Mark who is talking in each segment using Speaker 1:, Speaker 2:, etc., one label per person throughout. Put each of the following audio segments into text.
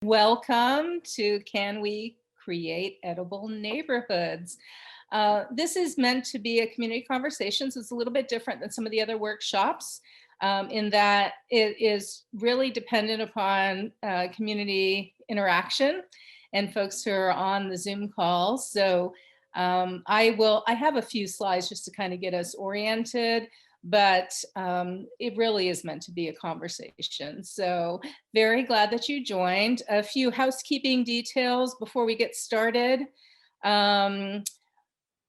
Speaker 1: Welcome to Can We Create Edible Neighborhoods? This is meant to be a community conversation, so it's a little bit different than some of the other workshops in that it is really dependent upon community interaction and folks who are on the Zoom call. So I have a few slides just to kind of get us oriented, but it really is meant to be a conversation. So very glad that you joined. A few housekeeping details before we get started.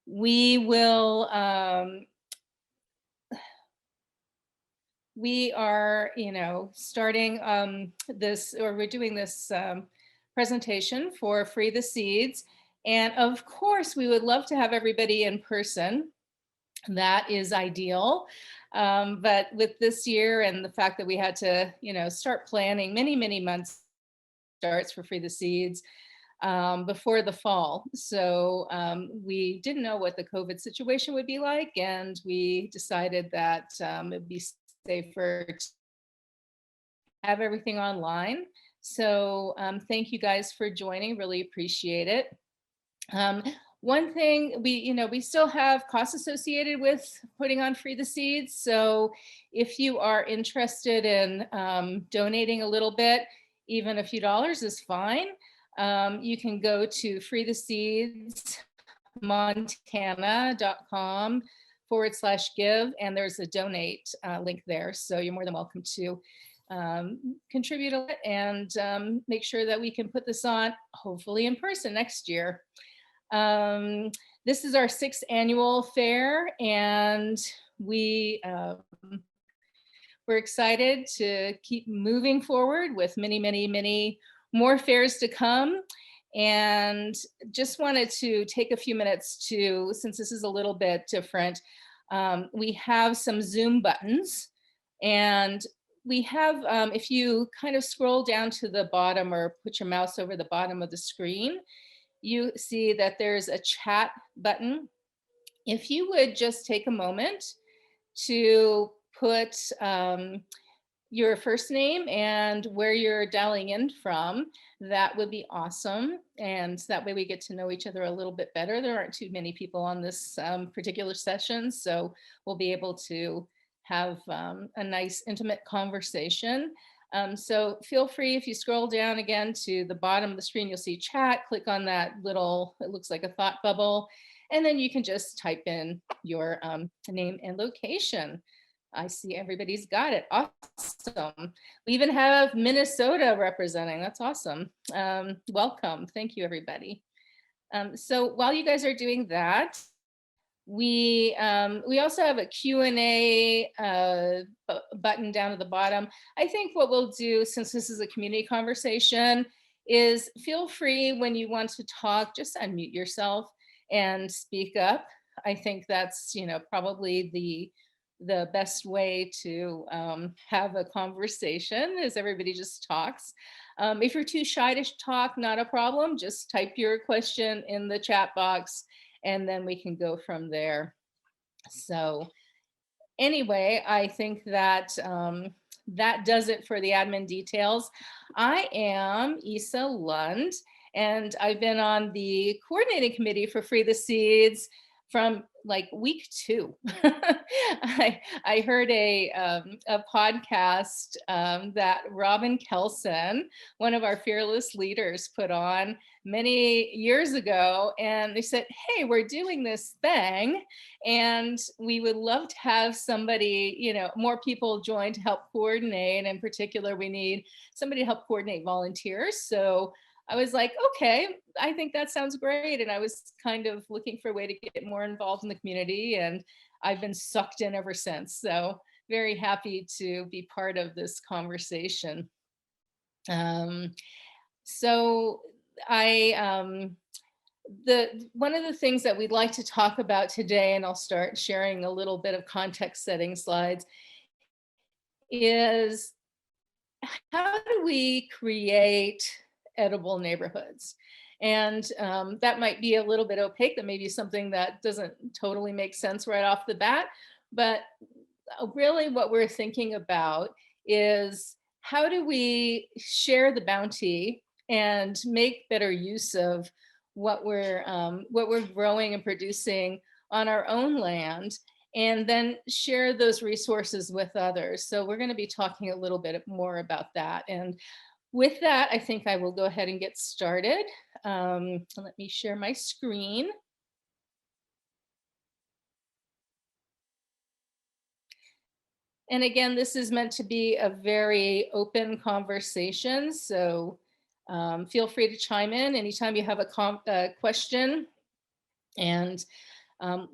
Speaker 1: We are, starting we're doing this presentation for Free the Seeds. And of course, we would love to have everybody in person. That is ideal. But with this year and the fact that we had to, start planning many months starts for Free the Seeds before the fall. So we didn't know what the COVID situation would be like. And we decided that it'd be safer to have everything online. So thank you guys for joining, really appreciate it. One thing, we still have costs associated with putting on Free the Seeds. So if you are interested in donating a little bit, even a few dollars is fine. You can go to freetheseedsmontana.com/give, and there's a donate link there. So you're more than welcome to contribute a bit and make sure that we can put this on, hopefully in person next year. This is our 6th annual fair, and we're excited to keep moving forward with many more fairs to come. And just wanted to take a few minutes to, since this is a little bit different, we have some Zoom buttons, and we have, if you kind of scroll down to the bottom or put your mouse over the bottom of the screen, you see that there's a chat button. If you would just take a moment to put your first name and where you're dialing in from, that would be awesome. And that way we get to know each other a little bit better. There aren't too many people on this particular session, so we'll be able to have a nice intimate conversation. So feel free, if you scroll down again to the bottom of the screen, you'll see chat, click on that little, it looks like a thought bubble, and then you can just type in your name and location. I see everybody's got it. Awesome. We even have Minnesota representing. That's awesome. Welcome. Thank you, everybody. So while you guys are doing that, we also have a Q&A button down at the bottom. I think what we'll do, since this is a community conversation, is feel free when you want to talk, just unmute yourself and speak up. I think that's, probably the best way to have a conversation, is everybody just talks. If you're too shy to talk, not a problem. Just type your question in the chat box, and then we can go from there. So anyway, I think that that does it for the admin details. I am Isa Lund, and I've been on the coordinating committee for Free the Seeds from like week 2. I heard a podcast that Robin Carlson, one of our fearless leaders, put on many years ago, and they said, hey, we're doing this thing and we would love to have somebody, more people join to help coordinate. In particular, we need somebody to help coordinate volunteers. So I was like, okay, I think that sounds great. And I was kind of looking for a way to get more involved in the community, and I've been sucked in ever since. So very happy to be part of this conversation. So one of the things that we'd like to talk about today, and I'll start sharing a little bit of context setting slides, is how do we create edible neighborhoods? And that might be a little bit opaque. That may be something that doesn't totally make sense right off the bat. But really what we're thinking about is, how do we share the bounty and make better use of what we're growing and producing on our own land, and then share those resources with others. So we're going to be talking a little bit more about that. And with that, I think I will go ahead and get started. Let me share my screen. And again, this is meant to be a very open conversation. So feel free to chime in anytime you have a question. And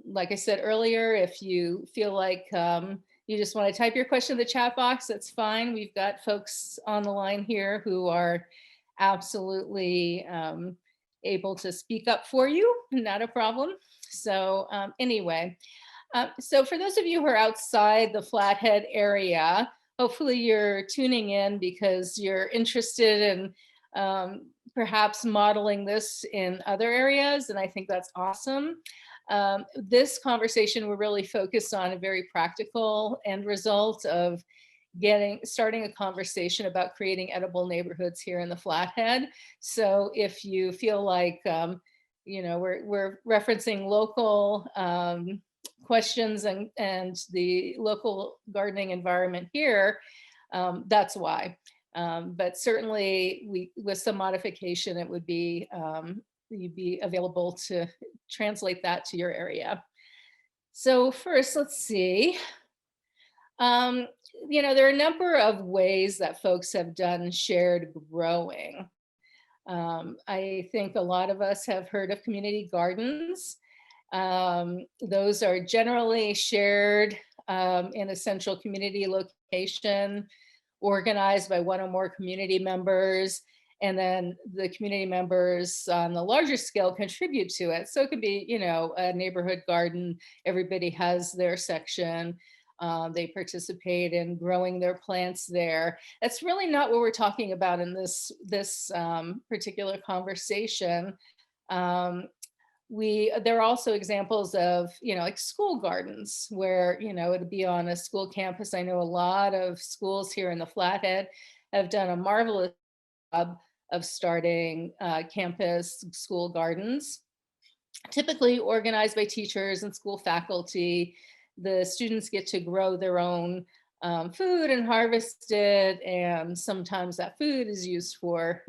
Speaker 1: like I said earlier, if you feel like you just want to type your question in the chat box, that's fine. We've got folks on the line here who are absolutely able to speak up for you, not a problem. So anyway, so for those of you who are outside the Flathead area, hopefully you're tuning in because you're interested in perhaps modeling this in other areas, and I think that's awesome. This conversation, we're really focused on a very practical end result of starting a conversation about creating edible neighborhoods here in the Flathead. So if you feel like, we're referencing local questions and the local gardening environment here, that's why. But certainly with some modification, it would be, you'd be available to translate that to your area. So first, let's see. There are a number of ways that folks have done shared growing. I think a lot of us have heard of community gardens. Those are generally shared in a central community location, organized by one or more community members, and then the community members on the larger scale contribute to it. So it could be, a neighborhood garden, everybody has their section. They participate in growing their plants there. That's really not what we're talking about in this particular conversation. There are also examples of, like school gardens where, it'd be on a school campus. I know a lot of schools here in the Flathead have done a marvelous job of starting campus school gardens, typically organized by teachers and school faculty. The students get to grow their own food and harvest it, and sometimes that food is used for,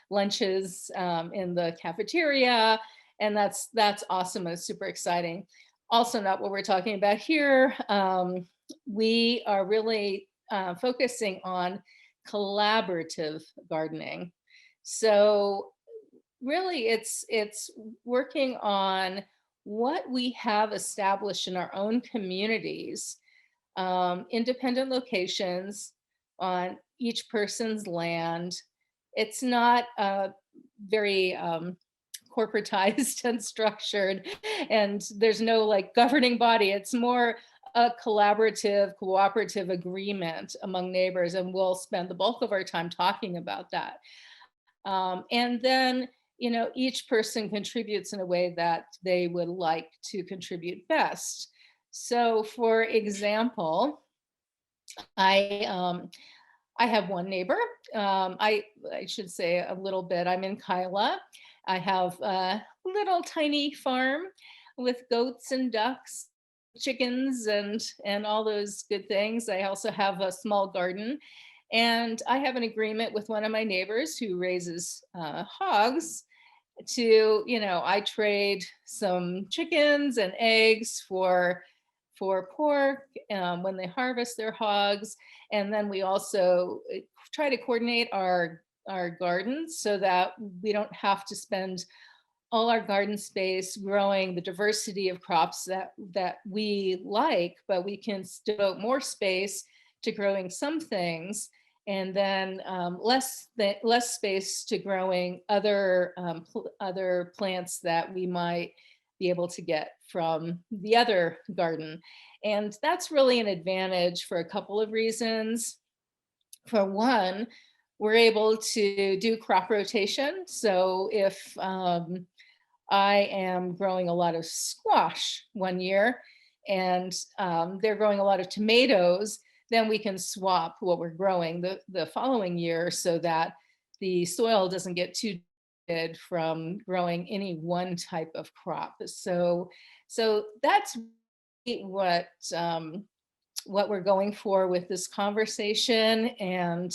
Speaker 1: lunches in the cafeteria. And that's awesome and super exciting. Also not what we're talking about here. We are really focusing on collaborative gardening. So really it's working on what we have established in our own communities, independent locations on each person's land. It's not very corporatized and structured, and there's no like governing body. It's more a collaborative, cooperative agreement among neighbors, and we'll spend the bulk of our time talking about that. And then, each person contributes in a way that they would like to contribute best. So for example, I have one neighbor. I should say a little bit. I'm in Kyla. I have a little tiny farm with goats and ducks, chickens, and all those good things. I also have a small garden, and I have an agreement with one of my neighbors who raises hogs to, I trade some chickens and eggs for pork when they harvest their hogs. And then we also try to coordinate our gardens so that we don't have to spend all our garden space growing the diversity of crops that we like, but we can devote more space to growing some things, and then less space to growing other plants that we might be able to get from the other garden. And that's really an advantage for a couple of reasons. For one, we're able to do crop rotation. So if I am growing a lot of squash one year and they're growing a lot of tomatoes, then we can swap what we're growing the following year so that the soil doesn't get too good from growing any one type of crop. So that's what we're going for with this conversation, and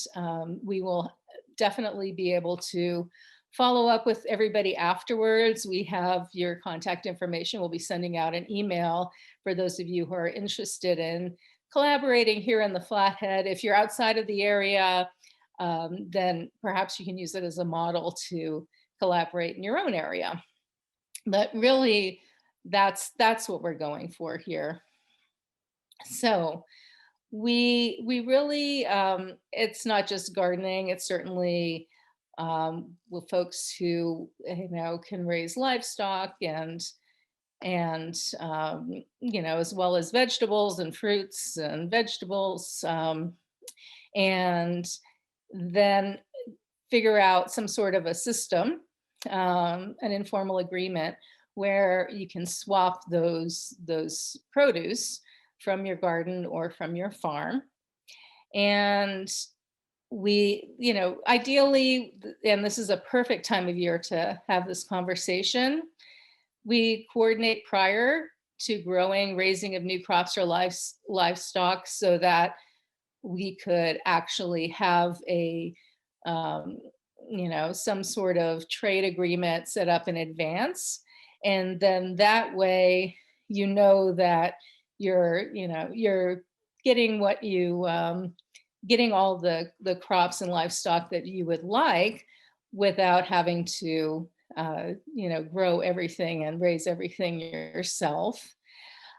Speaker 1: we will definitely be able to follow up with everybody afterwards. We have your contact information. We'll be sending out an email for those of you who are interested in collaborating here in the Flathead. If you're outside of the area, then perhaps you can use it as a model to collaborate in your own area. But really, that's what we're going for here. So we really, it's not just gardening, it's certainly with folks who, can raise livestock and as well as vegetables and fruits and vegetables, and then figure out some sort of a system, an informal agreement where you can swap those produce from your garden or from your farm. And we, ideally, and this is a perfect time of year to have this conversation, we coordinate prior to raising of new crops or livestock so that we could actually have some sort of trade agreement set up in advance. And then that way, that you're getting what getting all the crops and livestock that you would like without having to, grow everything and raise everything yourself.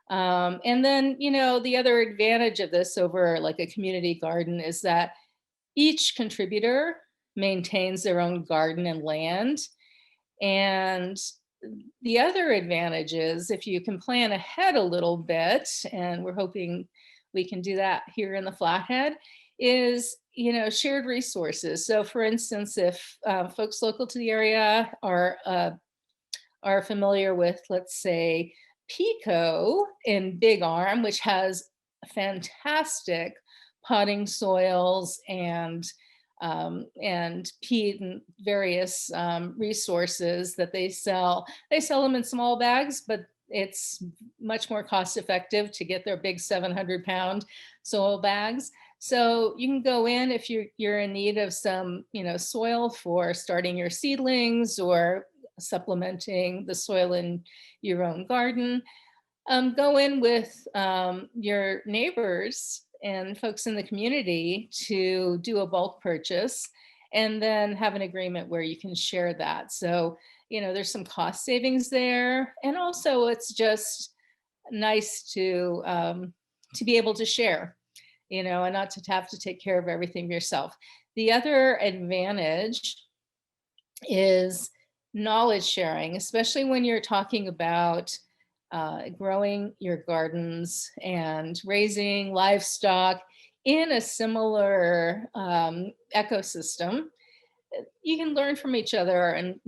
Speaker 1: And then, the other advantage of this over like a community garden is that each contributor maintains their own garden and land. And the other advantage is if you can plan ahead a little bit, and we're hoping we can do that here in the Flathead, is shared resources. So for instance, if folks local to the area are familiar with, let's say, Pico in Big Arm, which has fantastic potting soils and peat and various resources that they sell. They sell them in small bags, but it's much more cost effective to get their big 700-pound soil bags. So you can go in if you're in need of some, soil for starting your seedlings or supplementing the soil in your own garden. Go in with your neighbors and folks in the community to do a bulk purchase, and then have an agreement where you can share that. So, there's some cost savings there. And also it's just nice to be able to share, and not to have to take care of everything yourself. The other advantage is knowledge sharing, especially when you're talking about growing your gardens and raising livestock in a similar ecosystem. You can learn from each other, and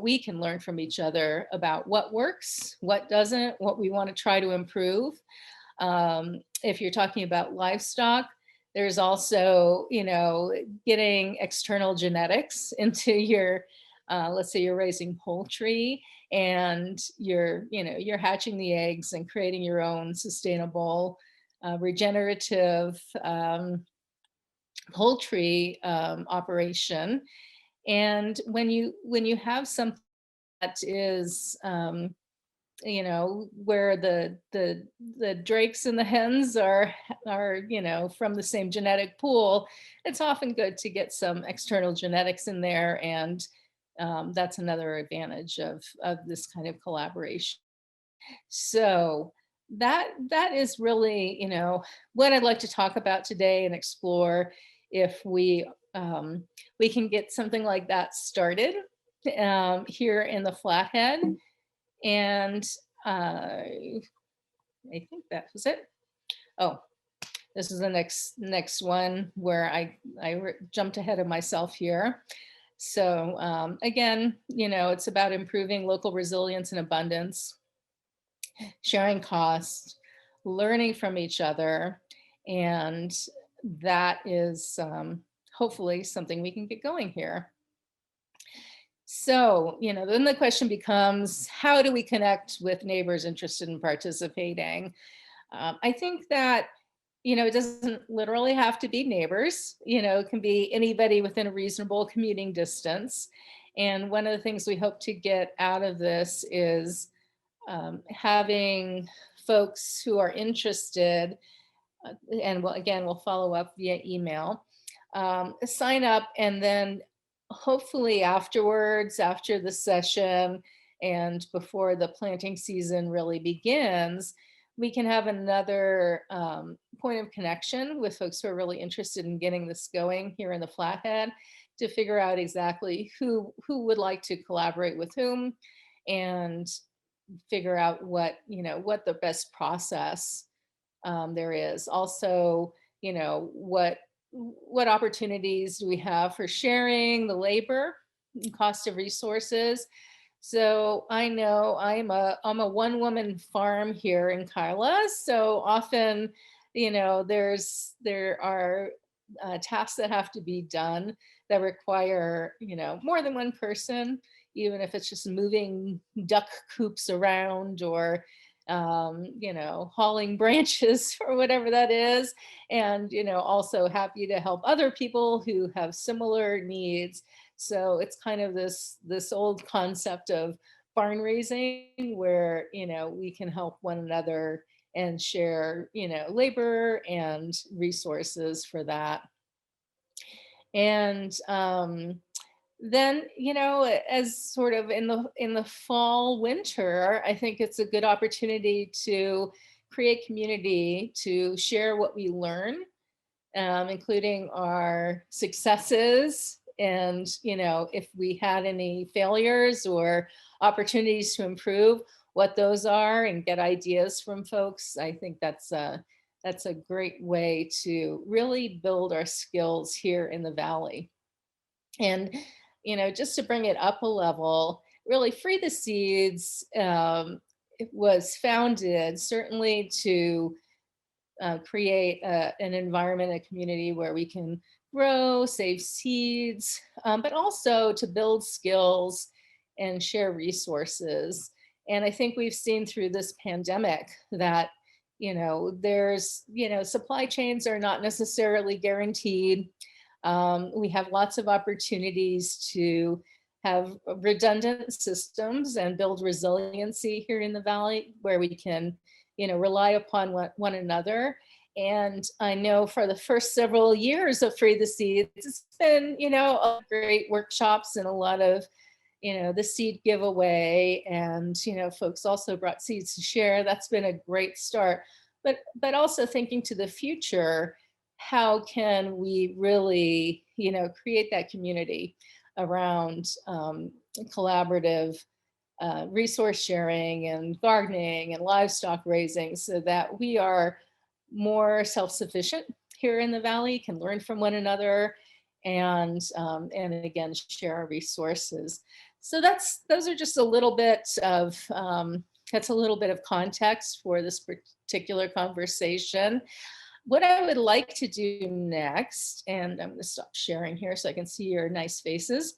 Speaker 1: we can learn from each other about what works, what doesn't, what we want to try to improve. If you're talking about livestock, there's also getting external genetics into your let's say you're raising poultry and you're hatching the eggs and creating your own sustainable regenerative poultry operation. And when you have something that is where the drakes and the hens are from the same genetic pool, it's often good to get some external genetics in there. And that's another advantage of this kind of collaboration. So that is really, what I'd like to talk about today and explore if we can get something like that started here in the Flathead. And I think that was it. Oh, this is the next one where I jumped ahead of myself here. So again, it's about improving local resilience and abundance, sharing costs, learning from each other, and that is hopefully something we can get going here. So, then the question becomes, how do we connect with neighbors interested in participating? I think that, it doesn't literally have to be neighbors, it can be anybody within a reasonable commuting distance. And one of the things we hope to get out of this is having folks who are interested, and we'll follow up via email, sign up, and then hopefully afterwards, after the session and before the planting season really begins, we can have another point of connection with folks who are really interested in getting this going here in the Flathead, to figure out exactly who would like to collaborate with whom, and figure out what the best process there is. Also, what opportunities do we have for sharing the labor and cost of resources? So I know I'm a one woman farm here in Kyla. So often, there are tasks that have to be done that require, more than one person, even if it's just moving duck coops around, or hauling branches or whatever that is. And, also happy to help other people who have similar needs. So it's kind of this old concept of barn raising, where, we can help one another and share, labor and resources for that. And then, as sort of in the fall winter, I think it's a good opportunity to create community, to share what we learn, including our successes, and if we had any failures or opportunities to improve, what those are, and get ideas from folks. I think that's a great way to really build our skills here in the Valley. And, just to bring it up a level, really, Free the Seeds, it was founded certainly to create an environment, a community where we can grow, save seeds, but also to build skills and share resources. And I think we've seen through this pandemic that, there's, supply chains are not necessarily guaranteed. We have lots of opportunities to have redundant systems and build resiliency here in the Valley, where we can, rely upon one another. And I know for the first several years of Free the Seeds, it's been, great workshops and a lot of, the seed giveaway, and, folks also brought seeds to share. That's been a great start. But also thinking to the future, how can we really, create that community around collaborative resource sharing and gardening and livestock raising, so that we are more self-sufficient here in the Valley, can learn from one another, and again, share our resources. So those are just a little bit of that's a little bit of context for this particular conversation. What I would like to do next, and I'm going to stop sharing here so I can see your nice faces.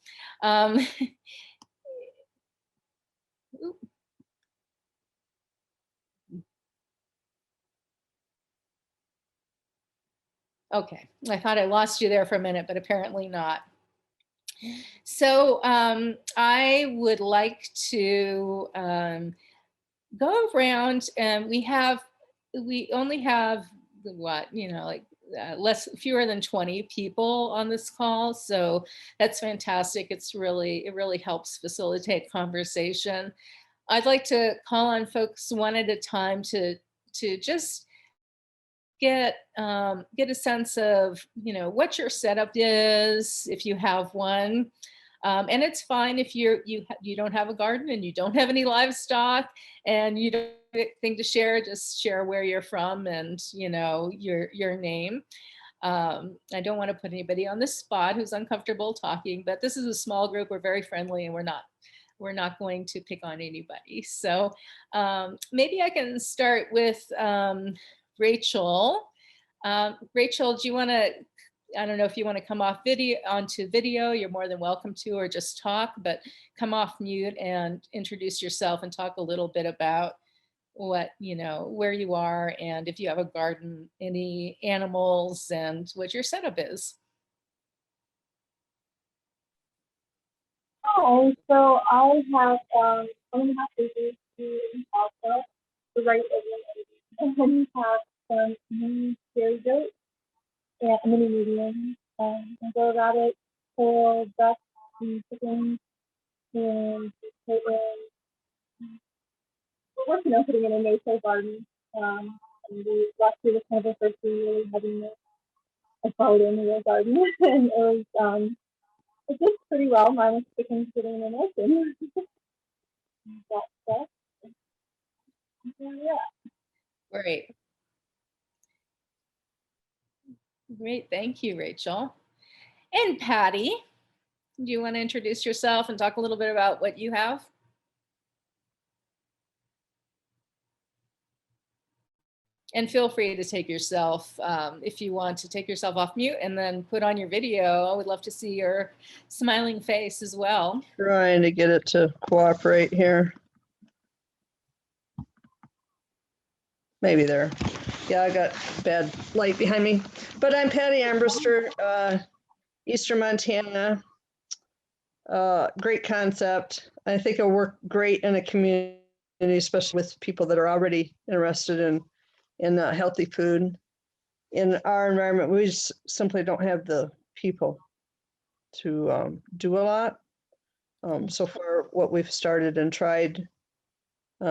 Speaker 1: Okay, I thought I lost you there for a minute, but apparently not. So I would like to go around, and we only have fewer than 20 people on this call. So that's fantastic. It really helps facilitate conversation. I'd like to call on folks one at a time to just get a sense of what your setup is, if you have one. And it's fine if you don't have a garden and you don't have any livestock and you don't have anything to share. Just share where you're from and your name. I don't want to put anybody on the spot who's uncomfortable talking, but this is a small group. We're very friendly, and we're not going to pick on anybody. So maybe I can start with Rachel. Rachel, do you want to I don't know if you want to come off video onto video, you're more than welcome to, or just talk, but come off mute and introduce yourself and talk a little bit about what, where you are, and if you have a garden, any animals, and what your setup is.
Speaker 2: Hi, so I have 1.5 acres in Alpha, the right of and then we have some mini dairy goats and a mini medium, and go about it for ducks and chickens and we're working on putting in a no-till garden. And last year was kind of the first year really having a garden, a real garden, and it did pretty well, minus chickens getting in it and that stuff. Yeah.
Speaker 1: Great. Great. Thank you, Rachel. And Patty, do you want to introduce yourself and talk a little bit about what you have? And feel free to take yourself, if you want to take yourself off mute and then put on your video. I would love to see your smiling face as well.
Speaker 3: Trying to get it to cooperate here. Maybe there. Yeah, I got bad light behind me. But I'm Patty Armbruster, Eastern Montana. Great concept. I think it'll work great in a community, especially with people that are already interested in healthy food. In our environment, we just simply don't have the people to do a lot. So far, what we've started and tried, we've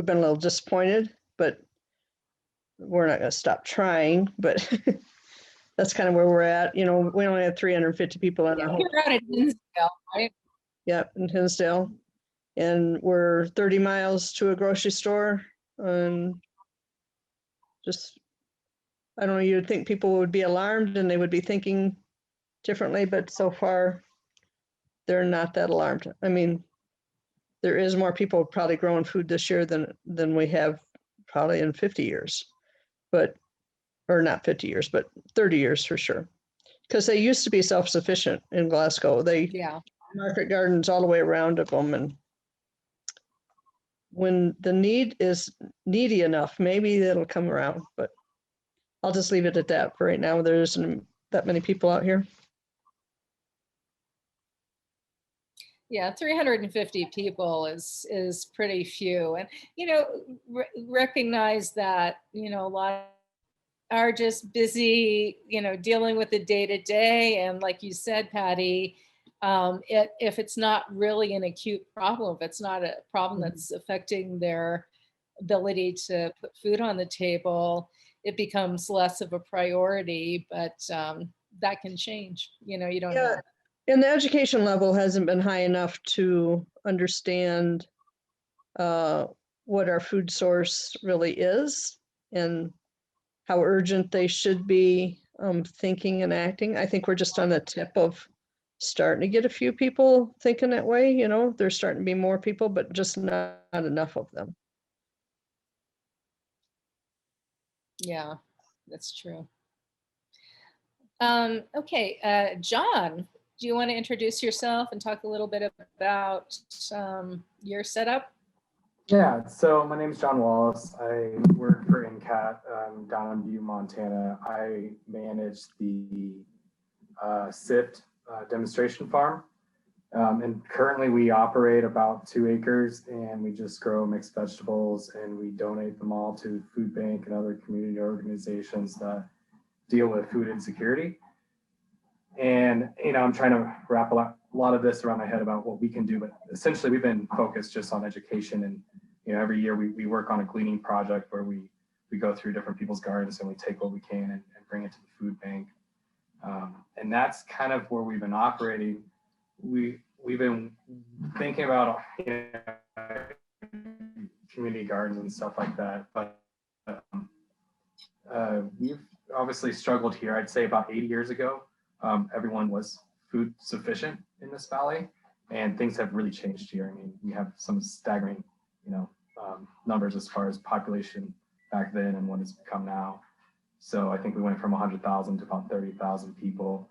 Speaker 3: been a little disappointed, but we're not going to stop trying. But that's kind of where we're at. We only have 350 people in our whole.
Speaker 1: You're out at Hinsdale, right?
Speaker 3: Yeah, in Hinsdale, and we're 30 miles to a grocery store, and just, I don't know. You'd think people would be alarmed and they would be thinking differently, but so far, they're not that alarmed. I mean, there is more people probably growing food this year than we have probably in 50 years, or not 50 years, but 30 years for sure. Because they used to be self-sufficient in Glasgow. They market gardens all the way around of them. And when the need is needy enough, maybe it'll come around, but I'll just leave it at that for right now. There isn't that many people out here.
Speaker 1: Yeah, 350 people is pretty few. And, recognize that, a lot are just busy, dealing with the day-to-day. And like you said, Patty, if it's not really an acute problem, if it's not a problem that's affecting their ability to put food on the table, it becomes less of a priority, but that can change. You don't know.
Speaker 3: And the education level hasn't been high enough to understand what our food source really is and how urgent they should be thinking and acting. I think we're just on the tip of starting to get a few people thinking that way. There's starting to be more people, but just not enough of them.
Speaker 1: Yeah, that's true. Okay, John, do you want to introduce yourself and talk a little bit about your setup?
Speaker 4: Yeah, so my name is John Wallace. I work for NCAT down in Butte, Montana. I manage the SIFT demonstration farm. And currently we operate about 2 acres and we just grow mixed vegetables and we donate them all to food bank and other community organizations that deal with food insecurity. And, I'm trying to wrap a lot of this around my head about what we can do, but essentially we've been focused just on education. And, every year we work on a gleaning project where we go through different people's gardens and we take what we can and bring it to the food bank. And that's kind of where we've been operating. We've been thinking about community gardens and stuff like that, but we've obviously struggled here. I'd say about 80 years ago, everyone was food sufficient in this valley, and things have really changed here. I mean, we have some staggering, numbers as far as population back then and what it's become now. So I think we went from 100,000 to about 30,000 people.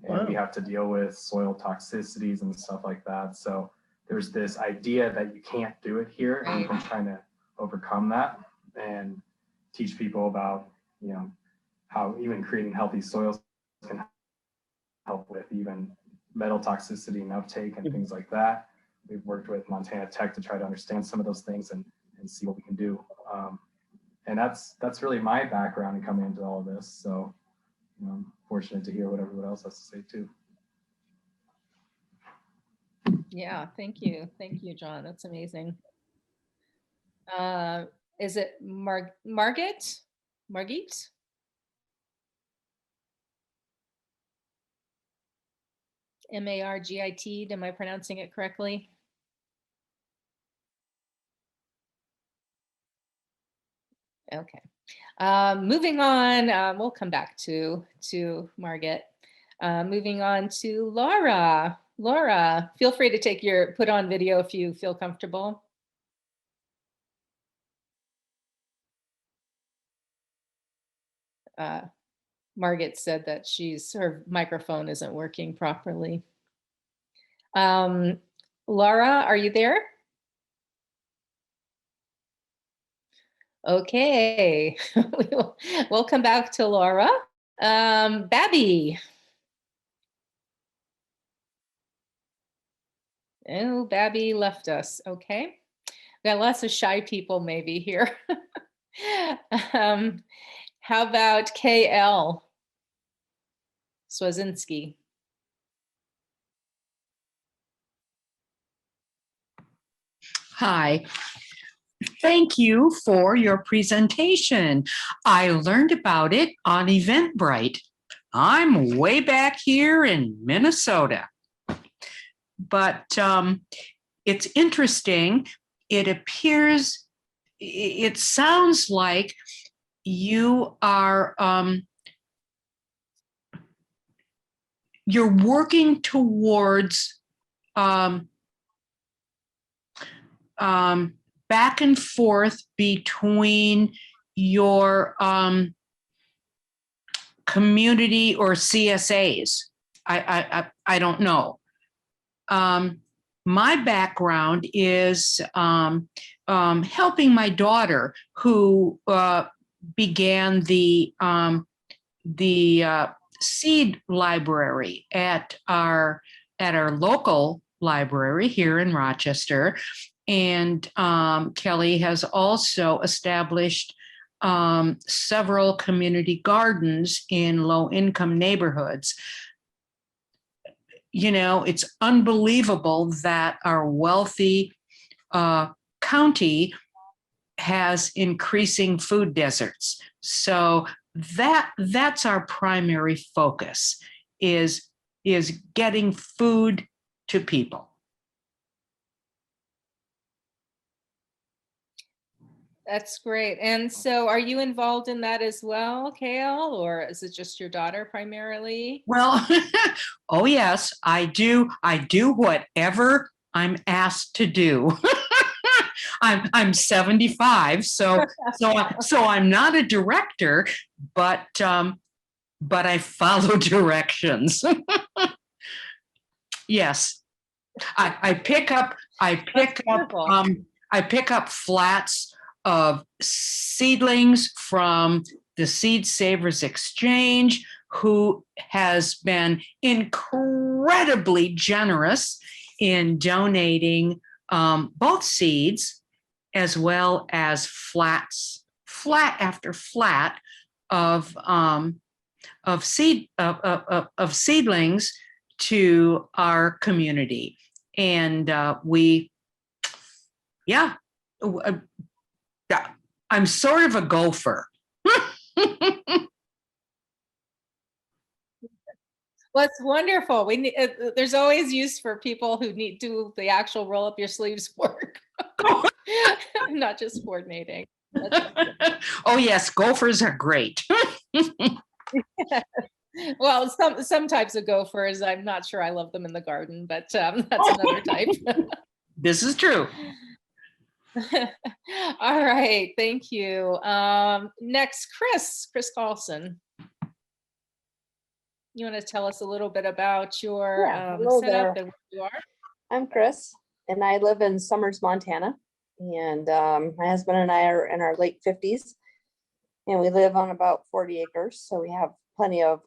Speaker 4: And we
Speaker 3: Wow.
Speaker 4: have to deal with soil toxicities and stuff like that. So there's this idea that you can't do it here, and we've been trying to overcome that and teach people about, how even creating healthy soils can help with even metal toxicity and uptake and things like that. We've worked with Montana Tech to try to understand some of those things and see what we can do. And that's really my background in coming into all of this. So I'm fortunate to hear what everyone else has to say too.
Speaker 1: Yeah, thank you. Thank you, John. That's amazing. Is it Margit? Margit? Margit, am I pronouncing it correctly? Okay. Moving on, we'll come back to Margit. Moving on to Laura. Laura, feel free to put on video if you feel comfortable. Margit said that her microphone isn't working properly. Laura, are you there? Okay, we'll come back to Laura. Babby. Oh, Babby left us. Okay. Got lots of shy people maybe here. How about KL Swazinski?
Speaker 5: Hi. Thank you for your presentation. I learned about it on Eventbrite. I'm way back here in Minnesota. But it's interesting. It sounds like you are, you're working towards back and forth between your community or CSAs. I don't know. My background is helping my daughter, who began the seed library at our local library here in Rochester. And Kelly has also established several community gardens in low-income neighborhoods. It's unbelievable that our wealthy county has increasing food deserts. So that's our primary focus, is getting food to people.
Speaker 1: That's great. And so are you involved in that as well, KL, or is it just your daughter primarily?
Speaker 5: Well, oh yes, I do. I do whatever I'm asked to do. I'm 75, so I'm not a director, but I follow directions. Yes, I pick up flats of seedlings from the Seed Savers Exchange, who has been incredibly generous in donating both seeds as well as flat after flat of seedlings to our community. And I'm sort of a gopher.
Speaker 1: Well, it's wonderful. We need, there's always use for people who do the actual roll up your sleeves work, not just coordinating.
Speaker 5: Oh yes, gophers are great.
Speaker 1: Well, some types of gophers, I'm not sure I love them in the garden, but that's another type.
Speaker 5: This is true.
Speaker 1: All right, thank you. Next, Chris Carlson. You want to tell us a little bit about your
Speaker 6: Hello
Speaker 1: setup
Speaker 6: there.
Speaker 1: and where you are?
Speaker 6: I'm Chris, and I live in Summers, Montana. And my husband and I are in our late 50s, and we live on about 40 acres, so we have plenty of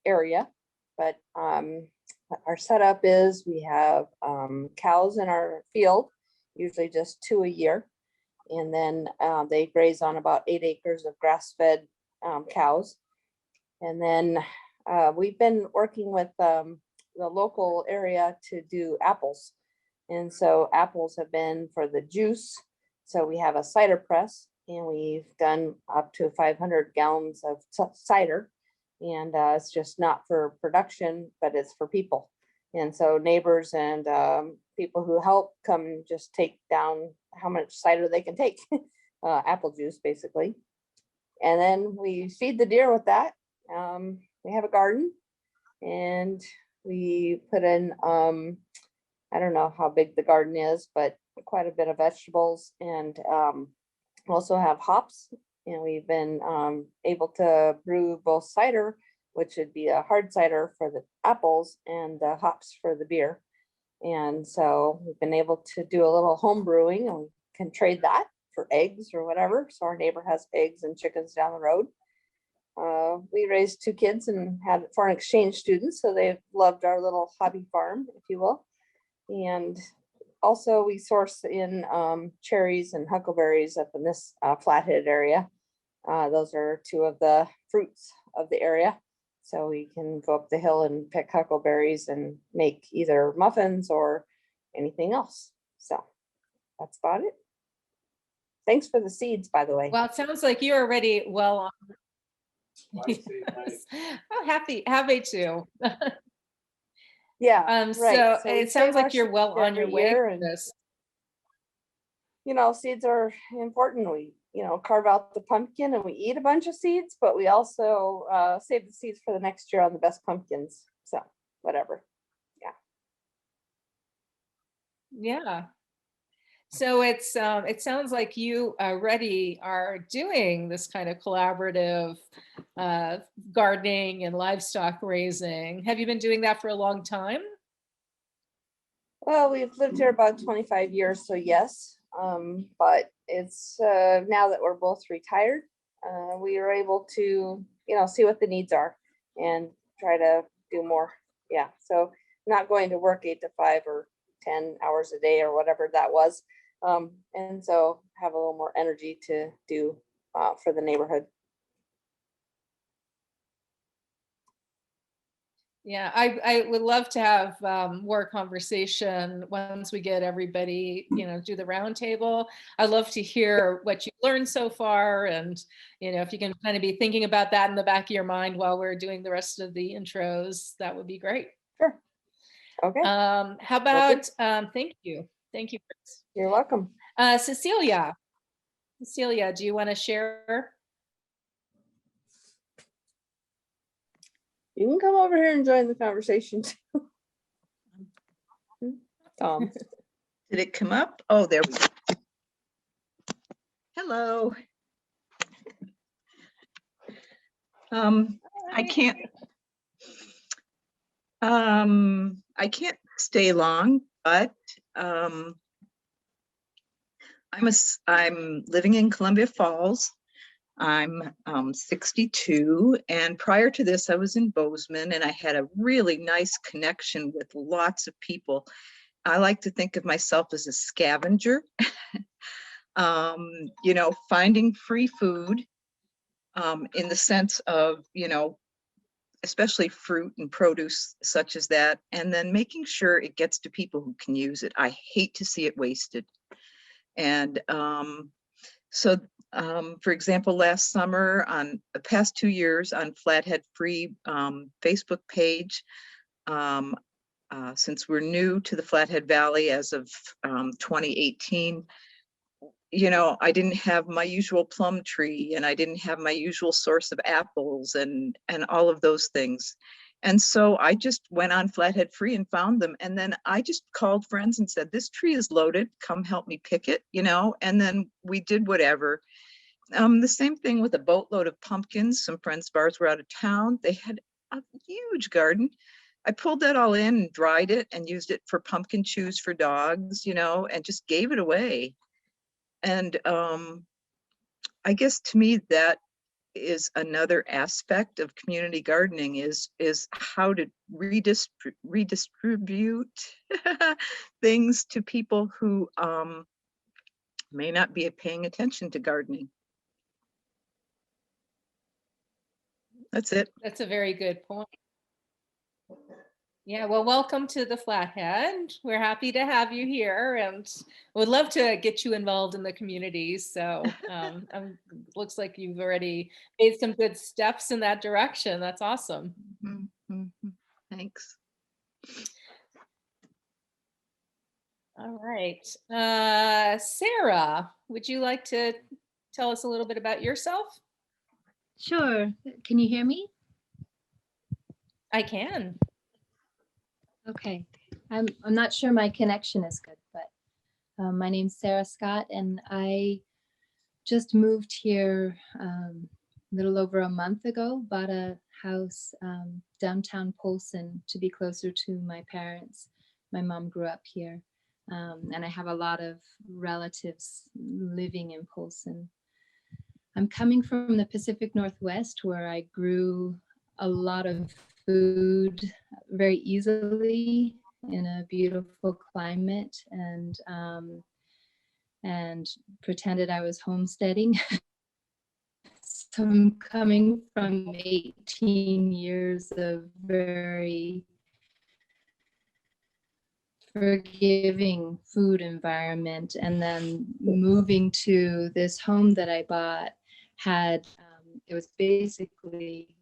Speaker 6: area. But our setup is we have cows in our field, usually just 2 a year, and then they graze on about 8 acres of grass-fed cows. And then we've been working with the local area to do apples. And so apples have been for the juice. So we have a cider press, and we've done up to 500 gallons of cider. And it's just not for production, but it's for people. And so neighbors and people who help come just take down how much cider they can take, apple juice basically. And then we feed the deer with that. We have a garden, and we put in, I don't know how big the garden is, but quite a bit of vegetables, and also have hops. And we've been able to brew both cider, which would be a hard cider for the apples, and the hops for the beer. And so we've been able to do a little home brewing, and we can trade that for eggs or whatever. So our neighbor has eggs and chickens down the road. We raised 2 kids and had foreign exchange students, so they've loved our little hobby farm, if you will. And also we source in cherries and huckleberries up in this Flathead area. Those are 2 of the fruits of the area. So we can go up the hill and pick huckleberries and make either muffins or anything else. So that's about it. Thanks for the seeds, by the way.
Speaker 1: Well, it sounds like you're already well on. Yes. Oh, happy to.
Speaker 6: Yeah.
Speaker 1: So
Speaker 6: we
Speaker 1: it
Speaker 6: save
Speaker 1: sounds
Speaker 6: our
Speaker 1: like you're well
Speaker 6: seeds
Speaker 1: on your
Speaker 6: every
Speaker 1: way
Speaker 6: year,
Speaker 1: for
Speaker 6: and
Speaker 1: this.
Speaker 6: seeds are important. We, carve out the pumpkin and we eat a bunch of seeds, but we also save the seeds for the next year on the best pumpkins. So whatever.
Speaker 1: Yeah. So it sounds like you already are doing this kind of collaborative gardening and livestock raising. Have you been doing that for a long time?
Speaker 6: Well, we've lived here about 25 years, so yes. But it's now that we're both retired, we are able to, see what the needs are and try to do more. Yeah. So not going to work 8 to 5 or 10 hours a day or whatever that was. And so have a little more energy to do for the neighborhood.
Speaker 1: Yeah, I would love to have more conversation once we get everybody, do the roundtable. I'd love to hear what you learned so far, and if you can kind of be thinking about that in the back of your mind while we're doing the rest of the intros, that would be great.
Speaker 6: Sure. Okay.
Speaker 1: How about thank you, Chris.
Speaker 6: You're welcome.
Speaker 1: Cecilia, do you want to share?
Speaker 6: You can come over here and join the conversation too. Tom.
Speaker 7: Did it come up? Oh, there we go. Hello. I can't stay long, but I'm living in Columbia Falls. I'm 62, and prior to this, I was in Bozeman, and I had a really nice connection with lots of people. I like to think of myself as a scavenger, finding free food in the sense of, especially fruit and produce such as that, and then making sure it gets to people who can use it. I hate to see it wasted. And for example, last summer, on the past 2 years on Flathead Free Facebook page, since we're new to the Flathead Valley as of 2018, I didn't have my usual plum tree, and I didn't have my usual source of apples and all of those things. And so I just went on Flathead Free and found them. And then I just called friends and said, this tree is loaded, come help me pick it, you know, and then we did whatever. The same thing with a boatload of pumpkins. Some friends of ours were out of town. They had a huge garden. I pulled that all in and dried it and used it for pumpkin chews for dogs, you know, and just gave it away. And I guess to me, that is another aspect of community gardening is how to redistribute things to people who may not be paying attention to gardening. That's it.
Speaker 1: That's a very good point. Yeah, well, welcome to the Flathead. We're happy to have you here and would love to get you involved in the community. So looks like you've already made some good steps in that direction. That's awesome.
Speaker 7: Thanks.
Speaker 1: All right. Sarah, would you like to tell us a little bit about yourself?
Speaker 8: Sure. Can you hear me?
Speaker 1: I can.
Speaker 8: Okay. I'm not sure my connection is good, but my name's Sarah Scott, and I just moved here a little over a month ago, bought a house downtown Polson to be closer to my parents. My mom grew up here, and I have a lot of relatives living in Polson. I'm coming from the Pacific Northwest, where I grew a lot of food very easily in a beautiful climate, and pretended I was homesteading. So I'm coming from 18 years of very forgiving food environment, and then moving to this home that I bought had it was basically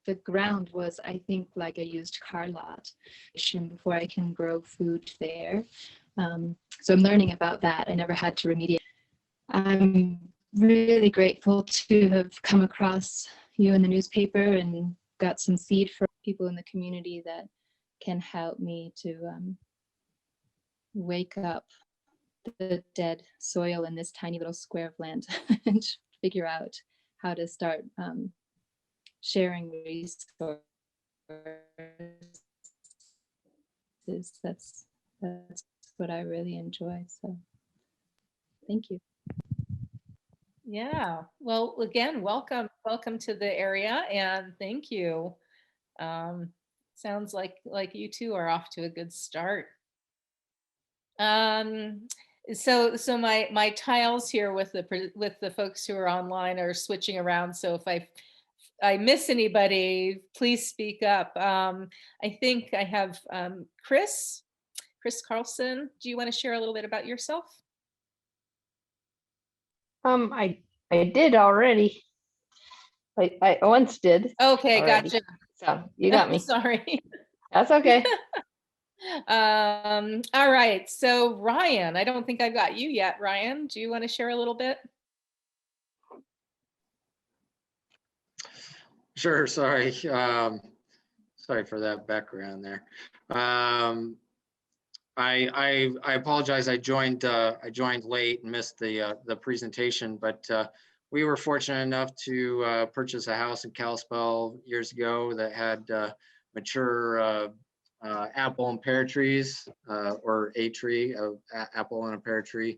Speaker 8: the ground was, I think, like a used car lot before I can grow food there. So I'm learning about that. I never had to remediate. I'm really grateful to have come across you in the newspaper and got some seed for people in the community that can help me to wake up the dead soil in this tiny little square of land and figure out how to start sharing resources. That's what I really enjoy. So thank you.
Speaker 1: Yeah, well, again, welcome to the area, and thank you. Sounds like you two are off to a good start. So my tiles here with the folks who are online are switching around. So if I miss anybody, please speak up. I think I have Chris Carlson. Do you want to share a little bit about yourself?
Speaker 9: I did already. I once did.
Speaker 1: Okay,
Speaker 9: already.
Speaker 1: gotcha.
Speaker 9: So you got me.
Speaker 1: Sorry.
Speaker 9: That's okay.
Speaker 1: All right. So Ryan, I don't think I've got you yet. Ryan, do you want to share a little bit?
Speaker 10: Sure. Sorry. Sorry for that background there. I apologize. I joined late and missed the presentation, but we were fortunate enough to purchase a house in Kalispell years ago that had mature apple and pear trees, or a tree of apple and a pear tree.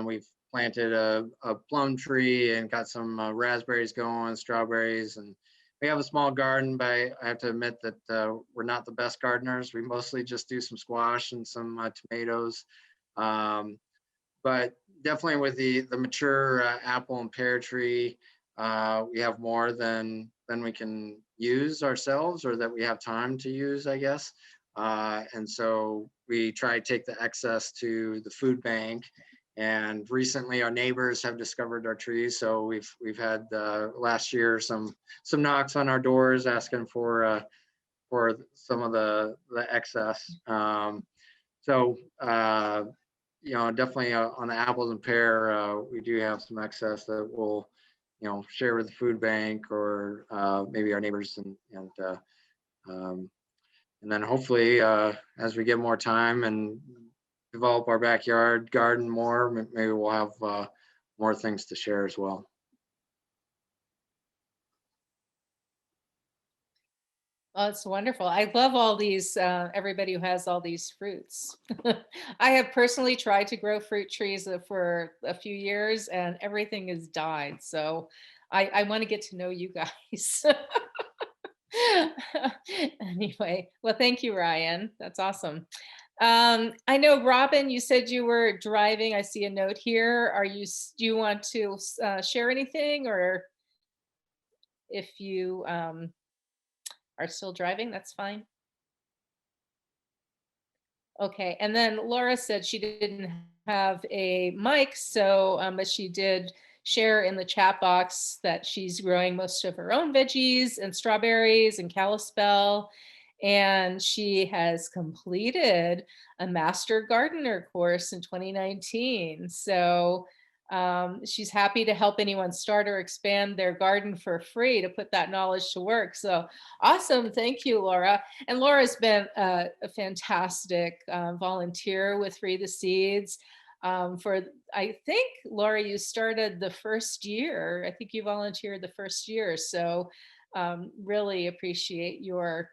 Speaker 10: We've planted a plum tree and got some raspberries going, strawberries, and we have a small garden, but I have to admit that we're not the best gardeners. We mostly just do some squash and some tomatoes. But definitely with the mature apple and pear tree, we have more than we can use ourselves, or that we have time to use, I guess. And so we try to take the excess to the food bank. And recently our neighbors have discovered our trees. So we've had last year some knocks on our doors asking for some of the excess. So you know, definitely on the apples and pear, we do have some excess that we'll, you know, share with the food bank, or maybe our neighbors, and And then hopefully, as we get more time and develop our backyard garden more, maybe we'll have more things to share as well.
Speaker 1: Oh, it's wonderful. I love all these, everybody who has all these fruits. I have personally tried to grow fruit trees for a few years and everything has died. So I want to get to know you guys. Anyway, well, thank you, Ryan. That's awesome. I know, Robin, you said you were driving. I see a note here. Do you want to share anything, or if you are still driving, that's fine. Okay, and then Laura said she didn't have a mic, so but she did share in the chat box that she's growing most of her own veggies and strawberries and kalispell, and she has completed a master gardener course in 2019. So she's happy to help anyone start or expand their garden for free to put that knowledge to work. So awesome. Thank you, Laura. And Laura's been a fantastic volunteer with Free the Seeds. I think, Laura, you started the first year. I think you volunteered the first year. So really appreciate your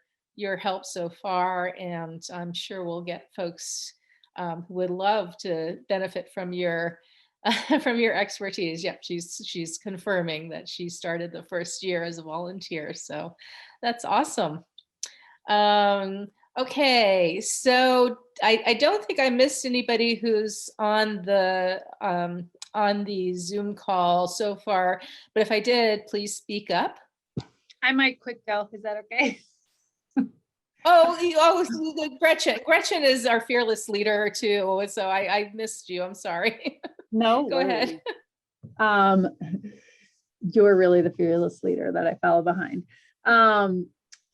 Speaker 1: help so far. And I'm sure we'll get folks who would love to benefit from your from your expertise. Yep, she's confirming that she started the first year as a volunteer. So that's awesome. Okay, so I don't think I missed anybody who's on the Zoom call so far, but if I did, please speak up.
Speaker 11: I might quick go. Is that okay?
Speaker 1: Gretchen. Gretchen is our fearless leader too. So I missed you. I'm sorry.
Speaker 11: No,
Speaker 1: go ahead.
Speaker 11: You're really the fearless leader that I follow behind.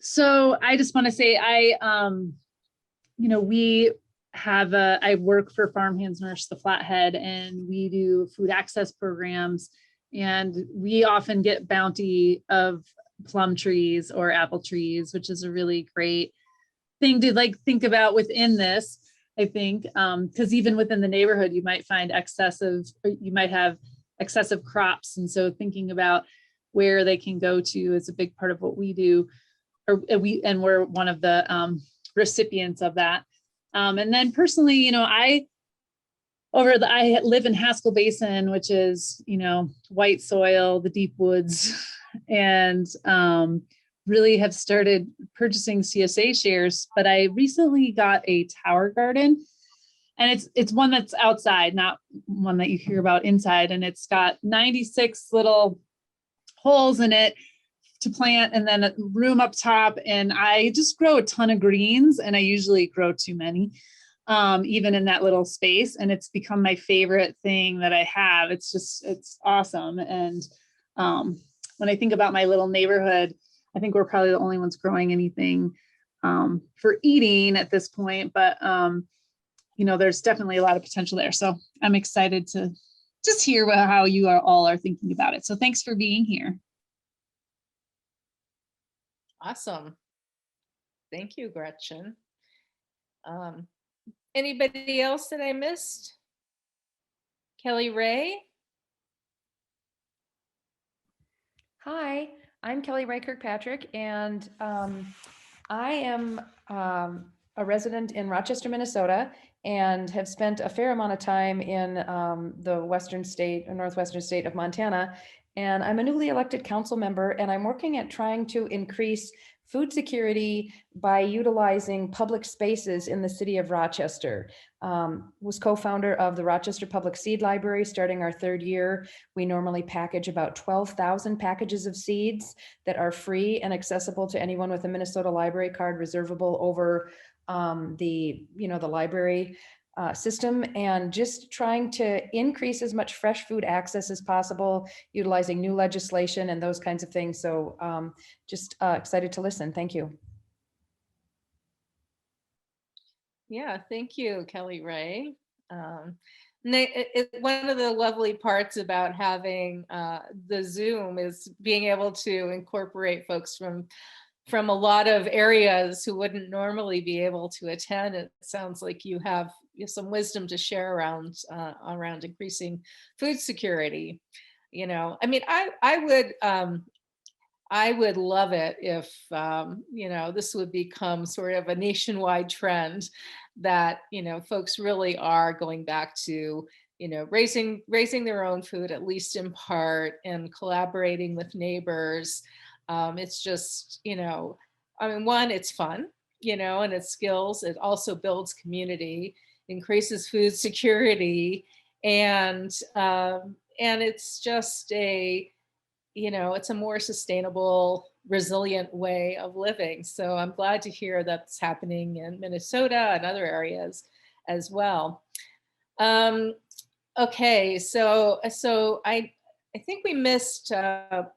Speaker 11: So I just want to say, we have I work for Farm Hands Nurse the Flathead, and we do food access programs, and we often get bounty of plum trees or apple trees, which is a really great thing to think about within this, I think, because even within the neighborhood, you might find you might have excessive crops. And so thinking about where they can go to is a big part of what we do, and we're one of the recipients of that. And then personally, I live in Haskell Basin, which is, white soil, the deep woods, and really have started purchasing CSA shares. But I recently got a tower garden, and it's one that's outside, not one that you hear about inside. And it's got 96 little holes in it to plant, and then a room up top. And I just grow a ton of greens, and I usually grow too many, even in that little space. And it's become my favorite thing that I have. It's awesome. And when I think about my little neighborhood, I think we're probably the only ones growing anything for eating at this point, but there's definitely a lot of potential there. So I'm excited to just hear how you all are thinking about it. So thanks for being here.
Speaker 1: Awesome. Thank you, Gretchen. Anybody else that I missed? Kelly Ray?
Speaker 12: Hi, I'm Kelly Ray Kirkpatrick, and I am a resident in Rochester, Minnesota, and have spent a fair amount of time in the northwestern state of Montana. And I'm a newly elected council member, and I'm working at trying to increase food security by utilizing public spaces in the city of Rochester. Was co-founder of the Rochester Public Seed Library starting our third year. We normally package about 12,000 packages of seeds that are free and accessible to anyone with a Minnesota library card, reservable over the library system, and just trying to increase as much fresh food access as possible, utilizing new legislation and those kinds of things. So just excited to listen. Thank you.
Speaker 1: Yeah, thank you, Kelly Ray. One of the lovely parts about having the Zoom is being able to incorporate folks from from a lot of areas who wouldn't normally be able to attend. It sounds like you have some wisdom to share around increasing food security. You know, I mean, I would love it if you know, this would become sort of a nationwide trend that, you know, folks really are going back to, you know, raising their own food, at least in part, and collaborating with neighbors. It's just, you know, I mean, one, it's fun, you know, and it's skills. It also builds community, increases food security, and it's just a, you know, it's a more sustainable, resilient way of living. So I'm glad to hear that's happening in Minnesota and other areas as well. Okay, so I think we missed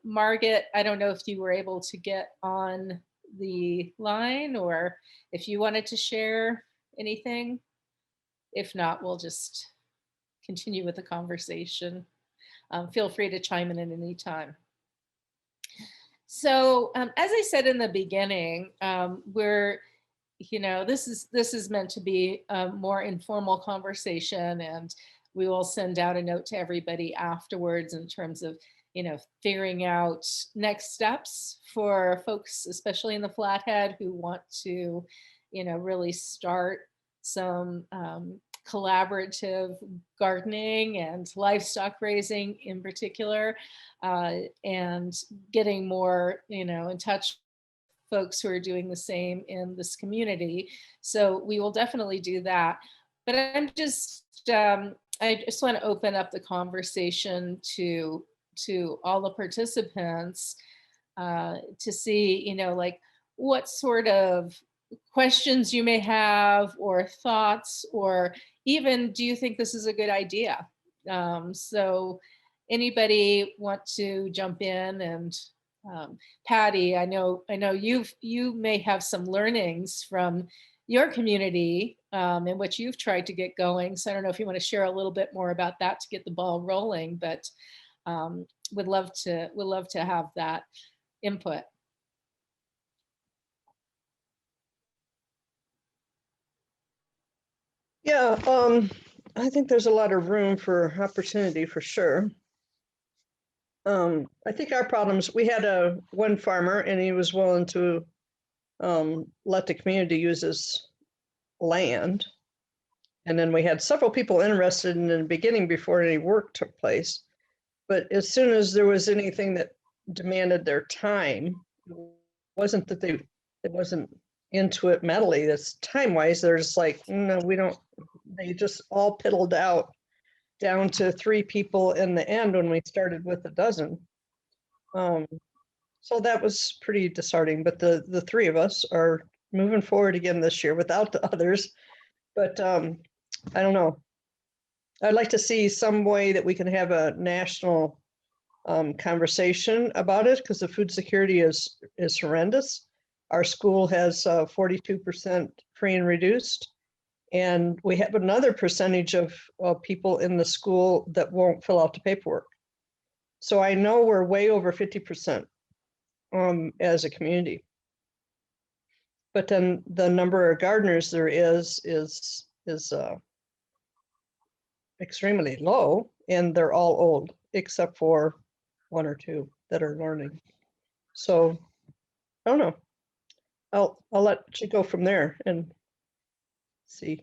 Speaker 1: Margaret. I don't know if you were able to get on the line or if you wanted to share anything. If not, we'll just continue with the conversation. Feel free to chime in at any time. So as I said in the beginning, we're, you know, this is meant to be a more informal conversation, and we will send out a note to everybody afterwards in terms of, you know, figuring out next steps for folks, especially in the Flathead, who want to, you know, really start some collaborative gardening and livestock raising in particular, and getting more, you know, in touch with folks who are doing the same in this community. So we will definitely do that. But I'm just, I just want to open up the conversation to all the participants to see, you know, like what sort of questions you may have or thoughts, or even do you think this is a good idea? So anybody want to jump in? And Patty, I know you may have some learnings from your community in which you've tried to get going. So I don't know if you want to share a little bit more about that to get the ball rolling, but would love to have that input.
Speaker 3: Yeah, I think there's a lot of room for opportunity for sure. I think our problems, we had one farmer and he was willing to let the community use his land. And then we had several people interested in the beginning before any work took place. But as soon as there was anything that demanded their time, it wasn't that it wasn't into it mentally, that's time-wise, they're just like, no, we don't, they just all piddled out down to 3 people in the end when we started with a dozen. So that was pretty disheartening, but the 3 of us are moving forward again this year without the others. But I don't know. I'd like to see some way that we can have a national conversation about it, because the food security is horrendous. Our school has 42% free and reduced, and we have another percentage of people in the school that won't fill out the paperwork. So I know we're way over 50% as a community. But then the number of gardeners there is extremely low, and they're all old except for 1 or 2 that are learning. So I don't know. I'll let you go from there and see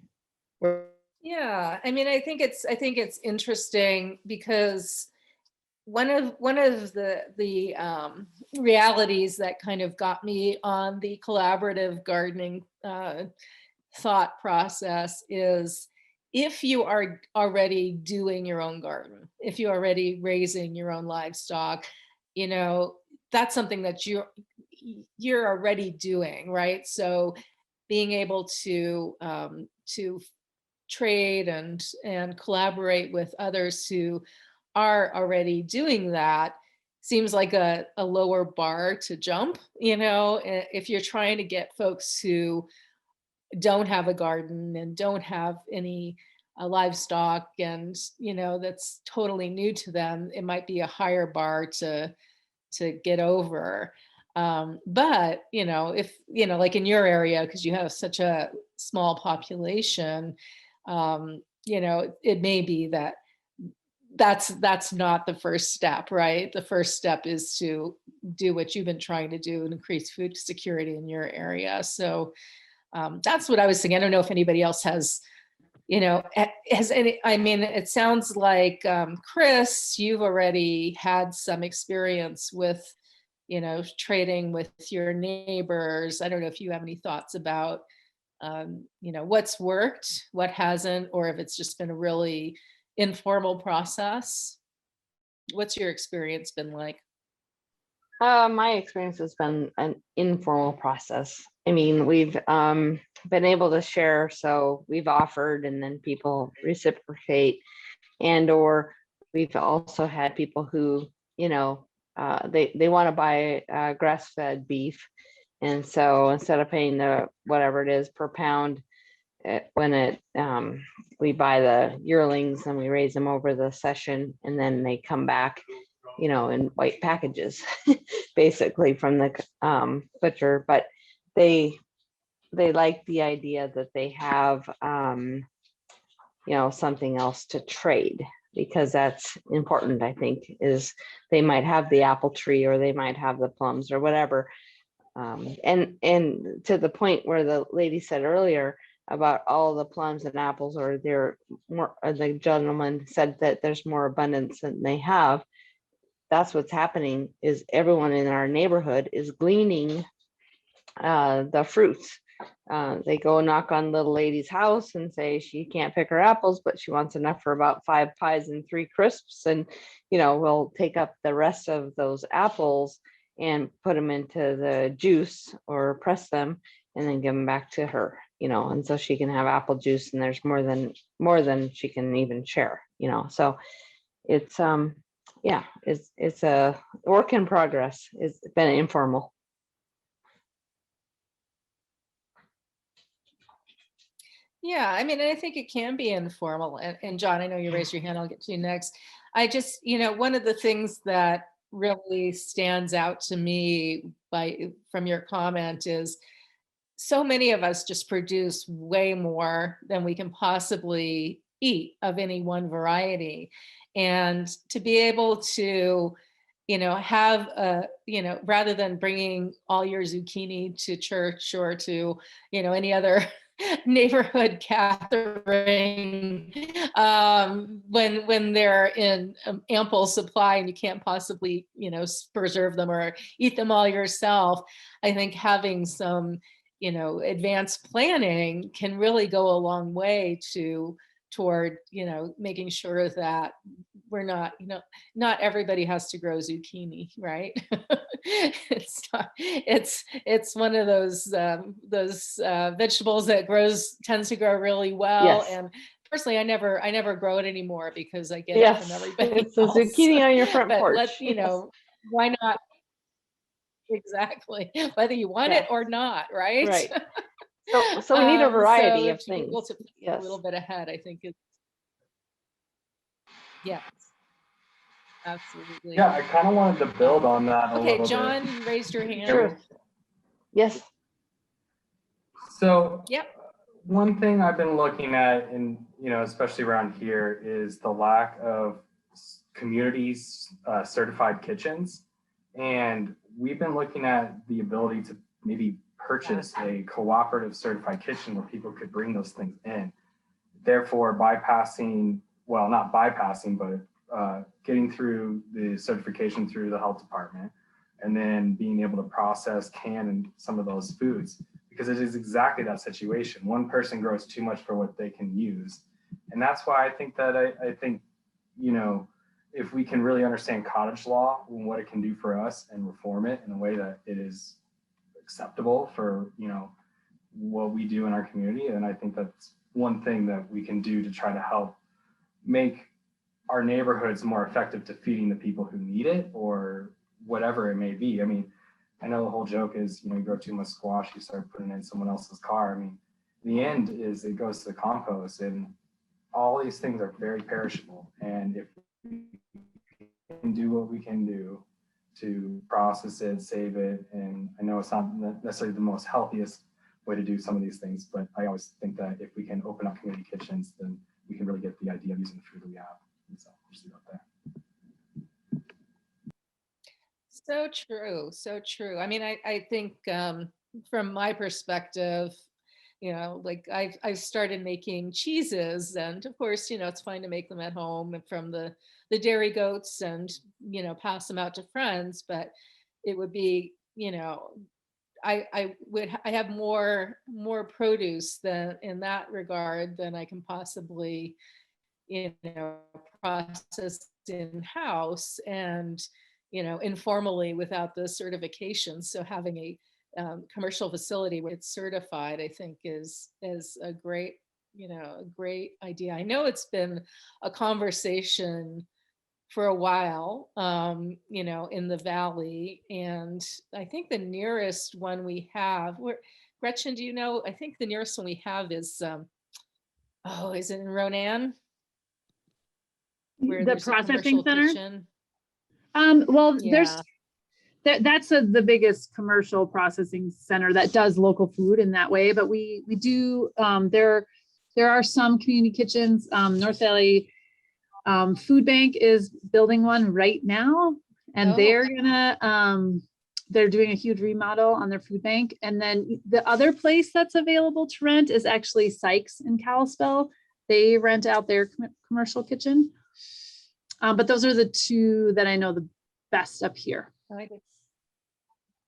Speaker 3: where.
Speaker 1: Yeah, I mean, I think it's interesting because one of the realities that kind of got me on the collaborative gardening thought process is, if you are already doing your own garden, if you're already raising your own livestock, you know, that's something that you're already doing, right? So being able to trade and collaborate with others who are already doing that seems like a lower bar to jump, you know, if you're trying to get folks who don't have a garden and don't have any livestock, and, you know, that's totally new to them, it might be a higher bar to get over. But, if, like in your area, because you have such a small population, it may be that's not the first step, right? The first step is to do what you've been trying to do and increase food security in your area. So that's what I was thinking. I don't know if anybody else has any, it sounds like, Chris, you've already had some experience with, trading with your neighbors. I don't know if you have any thoughts about, what's worked, what hasn't, or if it's just been a really informal process. What's your experience been like?
Speaker 9: My experience has been an informal process. I mean, we've been able to share, so we've offered and then people reciprocate, and or we've also had people who, they want to buy grass-fed beef. And so instead of paying the whatever it is per pound, we buy the yearlings and we raise them over the session, and then they come back, in white packages, basically from the butcher. But they like the idea that they have, something else to trade, because that's important. I think is they might have the apple tree, or they might have the plums or whatever. And to the point where the lady said earlier about all the plums and apples, or the gentleman said that there's more abundance than they have. That's what's happening, is everyone in our neighborhood is gleaning the fruits. They go knock on little lady's house and say she can't pick her apples, but she wants enough for about 5 pies and 3 crisps. And, we'll take up the rest of those apples and put them into the juice or press them and then give them back to her, and so she can have apple juice, and there's more than she can even share, so it's, it's a work in progress. It's been informal.
Speaker 1: Yeah, I think it can be informal. And John, I know you raised your hand. I'll get to you next. I just, one of the things that really stands out to me from your comment is so many of us just produce way more than we can possibly eat of any one variety. And to be able to, have rather than bringing all your zucchini to church or to, any other neighborhood gathering, when they're in ample supply and you can't possibly, preserve them or eat them all yourself, I think having some, advanced planning can really go a long way toward, making sure that we're not, not everybody has to grow zucchini, right? It's one of those vegetables that tends to grow really well.
Speaker 9: Yes.
Speaker 1: And personally, I never grow it anymore because I get it from everybody
Speaker 9: It's a
Speaker 1: else.
Speaker 9: zucchini on your front
Speaker 1: But
Speaker 9: porch.
Speaker 1: why not? Exactly. Whether you want it or not, right?
Speaker 9: Right. So we need a variety of
Speaker 1: to be able
Speaker 9: things.
Speaker 1: to a little bit ahead, I think yes, absolutely.
Speaker 4: Yeah, I kind of wanted to build on that a little
Speaker 1: Okay,
Speaker 4: bit.
Speaker 1: John, you raised your hand.
Speaker 9: Sure. Yes.
Speaker 4: So
Speaker 1: yep.
Speaker 4: One thing I've been looking at, and especially around here, is the lack of communities certified kitchens. And we've been looking at the ability to maybe purchase a cooperative certified kitchen where people could bring those things in. Therefore, bypassing, well, not bypassing, but getting through the certification through the health department, and then being able to process, can some of those foods, because it is exactly that situation. One person grows too much for what they can use. And that's why I think that I think, if we can really understand cottage law and what it can do for us and reform it in a way that it is acceptable for, what we do in our community. And I think that's one thing that we can do to try to help make our neighborhoods more effective to feeding the people who need it, or whatever it may be. I know the whole joke is, you grow too much squash, you start putting it in someone else's car. The end is it goes to the compost, and all these things are very perishable. And if we can do what we can do to process it, save it. And I know it's not necessarily the most healthiest way to do some of these things, but I always think that if we can open up community kitchens, then we can really get the idea of using the food that we have. And so I'll just leave it there.
Speaker 1: So true, so true. I mean, I think from my perspective, you know, like I've started making cheeses, and of course, you know, it's fine to make them at home from the dairy goats and, you know, pass them out to friends, but it would be, you know, I have more produce than in that regard than I can possibly, you know, process in house and, you know, informally without the certification. So having a commercial facility where it's certified, I think is a great, you know, a great idea. I know it's been a conversation for a while, you know, in the Valley. And I think the nearest one we have, Gretchen, do you know, I think the nearest one we have is, is it in Ronan? Where
Speaker 11: The
Speaker 1: there's a
Speaker 11: processing
Speaker 1: commercial
Speaker 11: center?
Speaker 1: kitchen?
Speaker 11: Well,
Speaker 1: Yeah.
Speaker 11: that's the biggest commercial processing center that does local food in that way. But we do, there are some community kitchens. North Valley Food Bank is building one right now, and they're doing a huge remodel on their food bank. And then the other place that's available to rent is actually Sykes in Kalispell. They rent out their commercial kitchen. But those are the two that I know the best up here.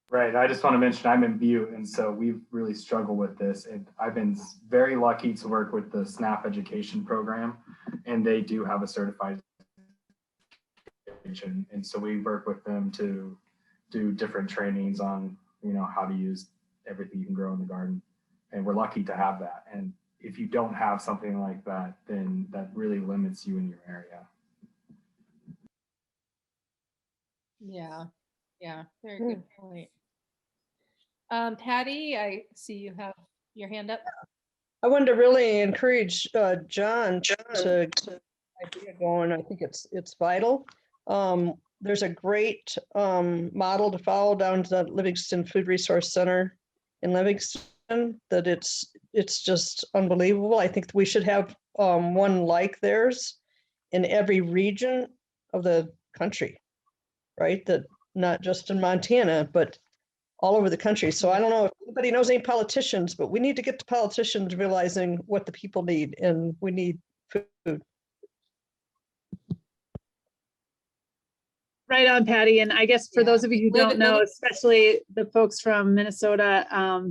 Speaker 4: Right. I just want to mention I'm in Butte, and so we've really struggled with this. And I've been very lucky to work with the SNAP education program, and they do have a certified kitchen. And so we work with them to do different trainings on, you know, how to use everything you can grow in the garden. And we're lucky to have that. And if you don't have something like that, then that really limits you in your area.
Speaker 1: Yeah, very good point. Patty, I see you have your hand up.
Speaker 3: I wanted to really encourage John to idea going. I think it's vital. There's a great model to follow down to the Livingston Food Resource Center in Livingston. That it's just unbelievable. I think we should have one like theirs in every region of the country, right? That not just in Montana, but all over the country. So I don't know if anybody knows any politicians, but we need to get the politicians realizing what the people need, and we need food.
Speaker 11: Right on, Patty. And I guess for those of you who don't know, especially the folks from Minnesota,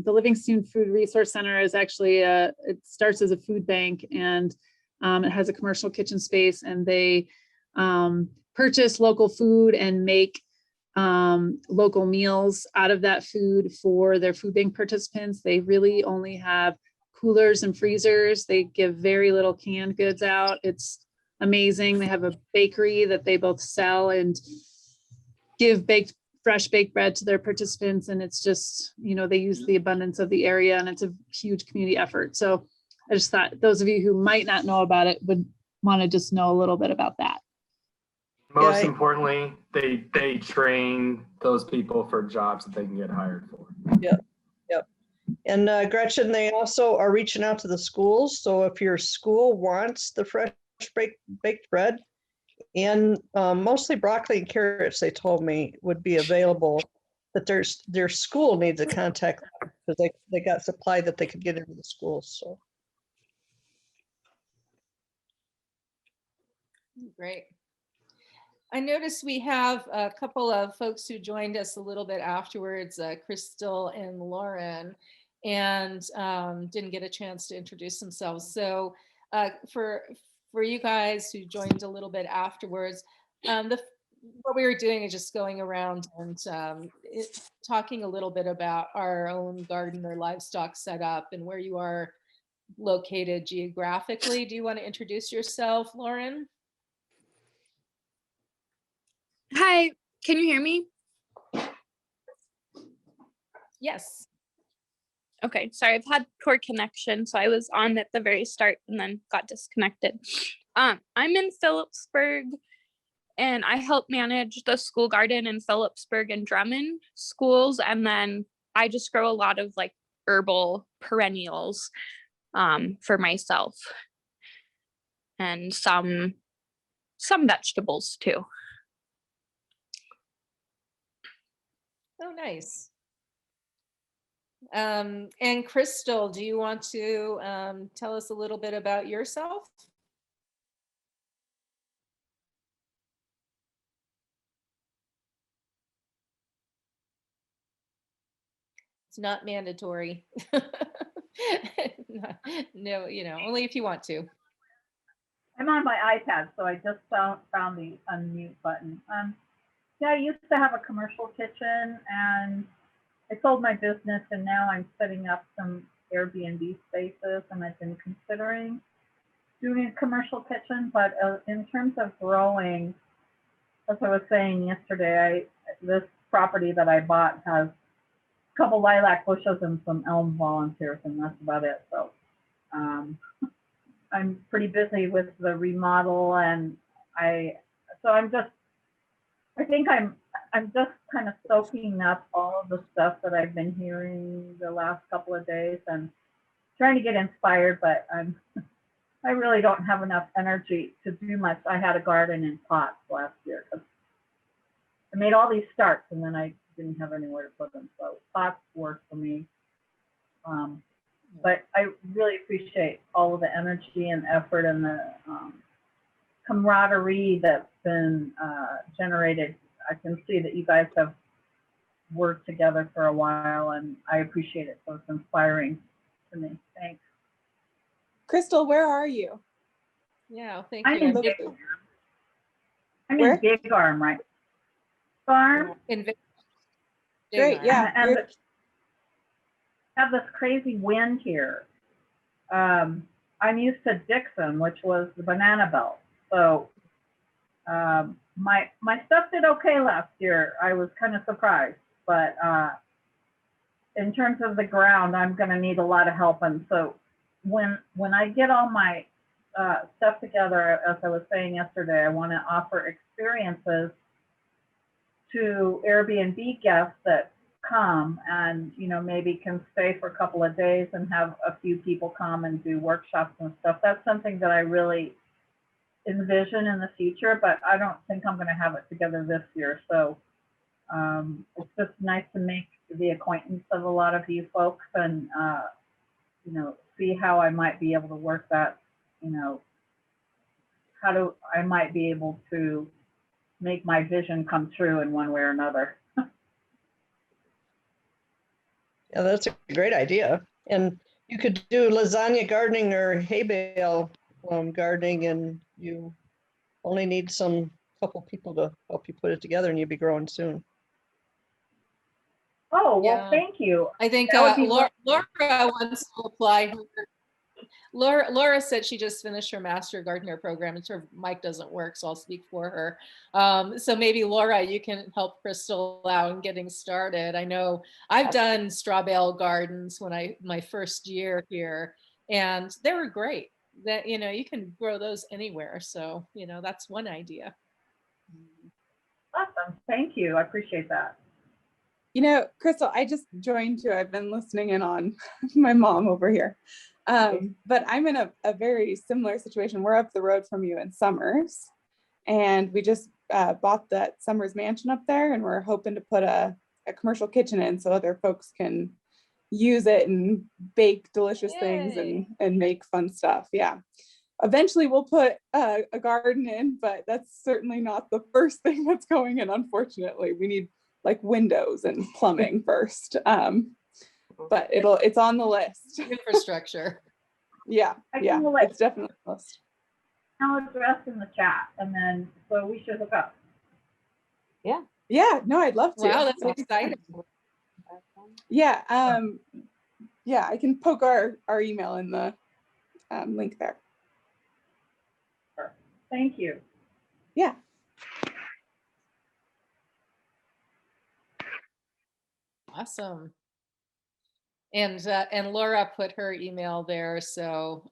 Speaker 11: the Livingston Food Resource Center is actually, it starts as a food bank, and it has a commercial kitchen space, and they purchase local food and make local meals out of that food for their food bank participants. They really only have coolers and freezers. They give very little canned goods out. It's amazing. They have a bakery that they both sell and give fresh baked bread to their participants. And it's just, you know, they use the abundance of the area, and it's a huge community effort. So I just thought those of you who might not know about it would want to just know a little bit about that.
Speaker 4: Most importantly, they train those people for jobs that they can get hired for.
Speaker 3: Yep. And Gretchen, they also are reaching out to the schools. So if your school wants the fresh baked bread, and mostly broccoli and carrots, they told me would be available, but their school needs a contact because they got supply that they could get into the schools. So
Speaker 1: great. I noticed we have a couple of folks who joined us a little bit afterwards, Crystal and Lauren, and didn't get a chance to introduce themselves. So for you guys who joined a little bit afterwards, what we were doing is just going around and talking a little bit about our own garden or livestock setup and where you are located geographically. Do you want to introduce yourself, Lauren?
Speaker 13: Hi, can you hear me?
Speaker 1: Yes.
Speaker 13: Okay, sorry, I've had poor connection, so I was on at the very start and then got disconnected. I'm in Phillipsburg, and I help manage the school garden in Phillipsburg and Drummond schools. And then I just grow a lot of like herbal perennials for myself, and some vegetables too.
Speaker 1: Oh, nice. And Crystal, do you want to tell us a little bit about yourself? It's not mandatory. No, only if you want to.
Speaker 14: I'm on my iPad, so I just found the unmute button. Yeah, I used to have a commercial kitchen, and I sold my business, and now I'm setting up some Airbnb spaces, and I've been considering doing a commercial kitchen. But in terms of growing, as I was saying yesterday, this property that I bought has a couple lilac bushes and some elm volunteers, and that's about it. So I'm pretty busy with the remodel, and I think I'm just kind of soaking up all of the stuff that I've been hearing the last couple of days and trying to get inspired, but I really don't have enough energy to do much. I had a garden in pots last year because I made all these starts and then I didn't have anywhere to put them. So pots work for me. But I really appreciate all of the energy and effort and the camaraderie that's been generated. I can see that you guys have worked together for a while, and I appreciate it. So it's inspiring to me. Thanks.
Speaker 15: Crystal, where are you?
Speaker 1: Yeah, thank
Speaker 14: I'm
Speaker 1: you.
Speaker 14: in Big Arm, right? Farm.
Speaker 15: Great, yeah.
Speaker 14: And have this crazy wind here. I'm used to Dixon, which was the banana belt. So my stuff did okay last year. I was kind of surprised, but in terms of the ground, I'm going to need a lot of help. And so when I get all my stuff together, as I was saying yesterday, I want to offer experiences to Airbnb guests that come and maybe can stay for a couple of days and have a few people come and do workshops and stuff. That's something that I really envision in the future, but I don't think I'm going to have it together this year. So it's just nice to make the acquaintance of a lot of you folks and see how I might be able to work that, I might be able to make my vision come true in one way or another.
Speaker 3: Yeah, that's a great idea. And you could do lasagna gardening or hay bale gardening, and you only need some couple people to help you put it together, and you'll be growing soon.
Speaker 14: Oh, well, thank you.
Speaker 1: I think Laura wants to apply. Laura said she just finished her Master Gardener program, and her mic doesn't work, so I'll speak for her. So maybe Laura, you can help Crystal out in getting started. I know I've done straw bale gardens when my first year here, and they were great. That you can grow those anywhere. So that's one idea.
Speaker 14: Awesome, thank you. I appreciate that.
Speaker 15: Crystal, I just joined you. I've been listening in on my mom over here. But I'm in a very similar situation. We're up the road from you in Summers, and we just bought that Summers mansion up there, and we're hoping to put a commercial kitchen in so other folks can use it and bake delicious things and make fun stuff. Yeah. Eventually we'll put a garden in, but that's certainly not the first thing that's going in, unfortunately. We need like windows and plumbing first. But it's on the list.
Speaker 1: Infrastructure.
Speaker 15: Yeah, it's definitely on the list.
Speaker 14: I'll address in the chat, and then so we should hook up.
Speaker 15: Yeah, no, I'd love to.
Speaker 1: Wow, that's exciting.
Speaker 15: Yeah, I can poke our email in the link there.
Speaker 14: Thank you.
Speaker 15: Yeah.
Speaker 1: Awesome. And Laura put her email there, so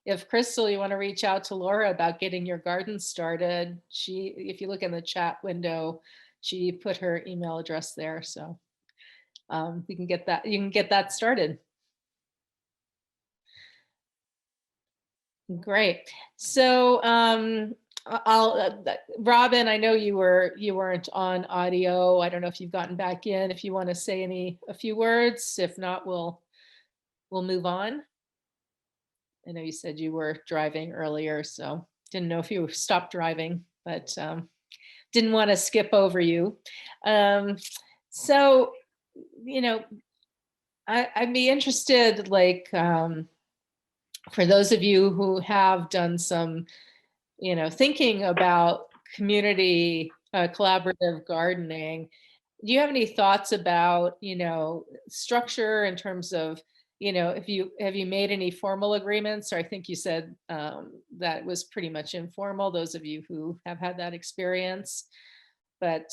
Speaker 1: if Crystal, you want to reach out to Laura about getting your garden started, if you look in the chat window, she put her email address there. So you can get that started. Great. So Robin, I know you weren't on audio. I don't know if you've gotten back in. If you want to say a few words, if not, we'll move on. I know you said you were driving earlier, so didn't know if you stopped driving, but didn't want to skip over you. So, I'd be interested, like, for those of you who have done some, thinking about community collaborative gardening, do you have any thoughts about, structure in terms of, have you made any formal agreements? Or I think you said that was pretty much informal, those of you who have had that experience. But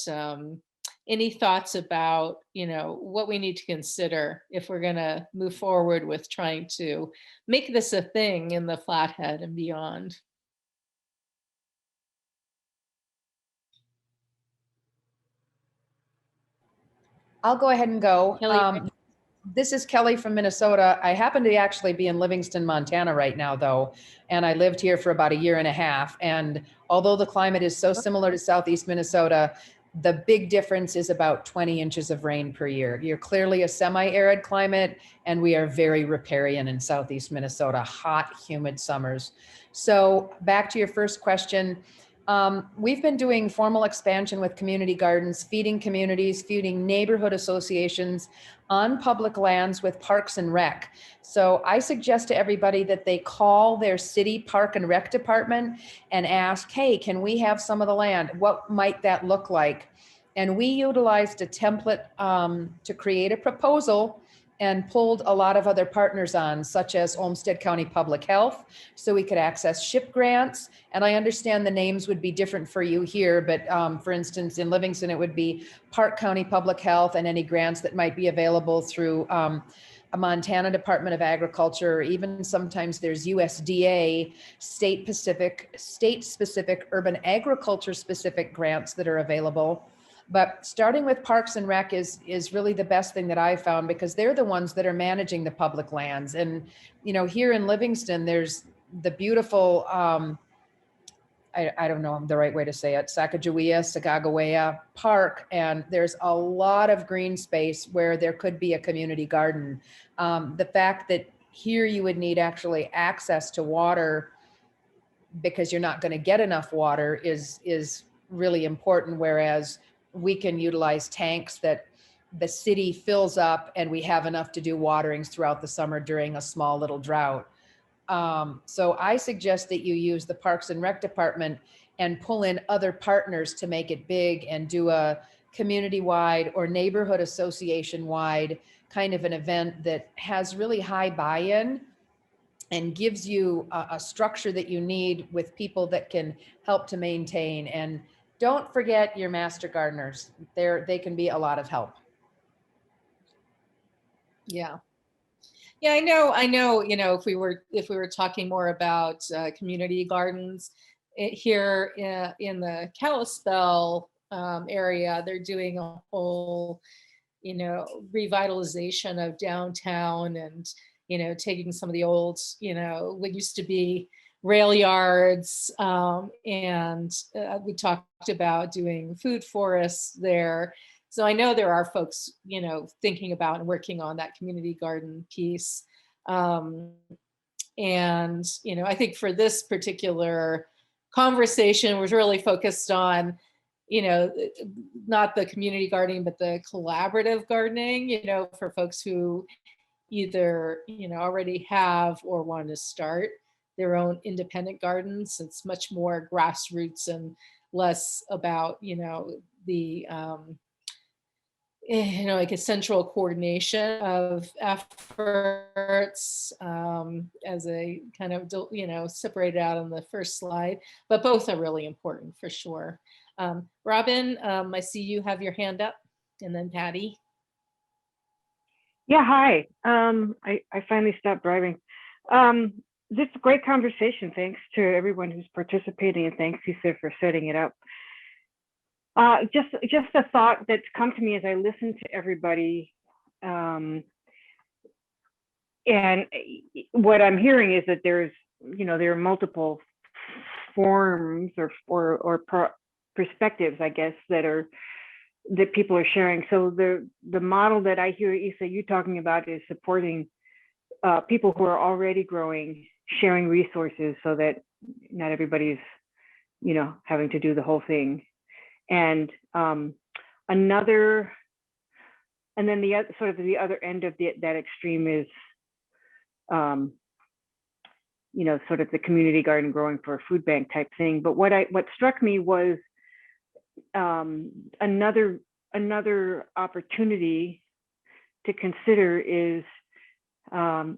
Speaker 1: any thoughts about, what we need to consider if we're going to move forward with trying to make this a thing in the Flathead and beyond?
Speaker 12: I'll go ahead and go.
Speaker 1: Kelly.
Speaker 12: This is Kelly from Minnesota. I happen to actually be in Livingston, Montana right now, though, and I lived here for about 1.5 years. And although the climate is so similar to Southeast Minnesota, the big difference is about 20 inches of rain per year. You're clearly a semi-arid climate, and we are very riparian in Southeast Minnesota, hot, humid summers. So back to your first question. We've been doing formal expansion with community gardens, feeding communities, feeding neighborhood associations on public lands with Parks and Rec. So I suggest to everybody that they call their city Park and Rec department and ask, hey, can we have some of the land? What might that look like? And we utilized a template to create a proposal and pulled a lot of other partners on, such as Olmsted County Public Health, so we could access SHIP grants. And I understand the names would be different for you here, but for instance, in Livingston, it would be Park County Public Health and any grants that might be available through a Montana Department of Agriculture, or even sometimes there's USDA, state-specific, urban agriculture-specific grants that are available. But starting with Parks and Rec is really the best thing that I've found, because they're the ones that are managing the public lands. And, here in Livingston, there's the beautiful, I don't know the right way to say it, Sacagawea Park. And there's a lot of green space where there could be a community garden. The fact that here you would need actually access to water because you're not going to get enough water is really important. Whereas we can utilize tanks that the city fills up and we have enough to do waterings throughout the summer during a small little drought. So I suggest that you use the Parks and Rec department and pull in other partners to make it big and do a community-wide or neighborhood association-wide kind of an event that has really high buy-in and gives you a structure that you need with people that can help to maintain. And don't forget your master gardeners. They can be a lot of help.
Speaker 1: Yeah. Yeah, I know, if we were talking more about community gardens here in the Kalispell area, they're doing a whole, revitalization of downtown and, taking some of the old, what used to be rail yards, and we talked about doing food forests there. So I know there are folks, thinking about and working on that community garden piece. And, I think for this particular conversation was really focused on, not the community gardening, but the collaborative gardening, for folks who either, already have or want to start their own independent gardens. It's much more grassroots and less about, the, like a central coordination of efforts as a kind of, separated out on the first slide, but both are really important for sure. Robin, I see you have your hand up, and then Patty.
Speaker 16: Yeah, hi. I finally stopped driving. this is a great conversation. Thanks to everyone who's participating, and thanks, Lisa, for setting it up. Just a thought that's come to me as I listen to everybody. And what I'm hearing is that there are multiple forms or perspectives, I guess, that people are sharing. So the model that I hear Isa, you talking about is supporting people who are already growing, sharing resources so that not everybody's, having to do the whole thing. And then the other, sort of the other end of that extreme is, sort of the community garden growing for a food bank type thing. But what struck me was another opportunity to consider is a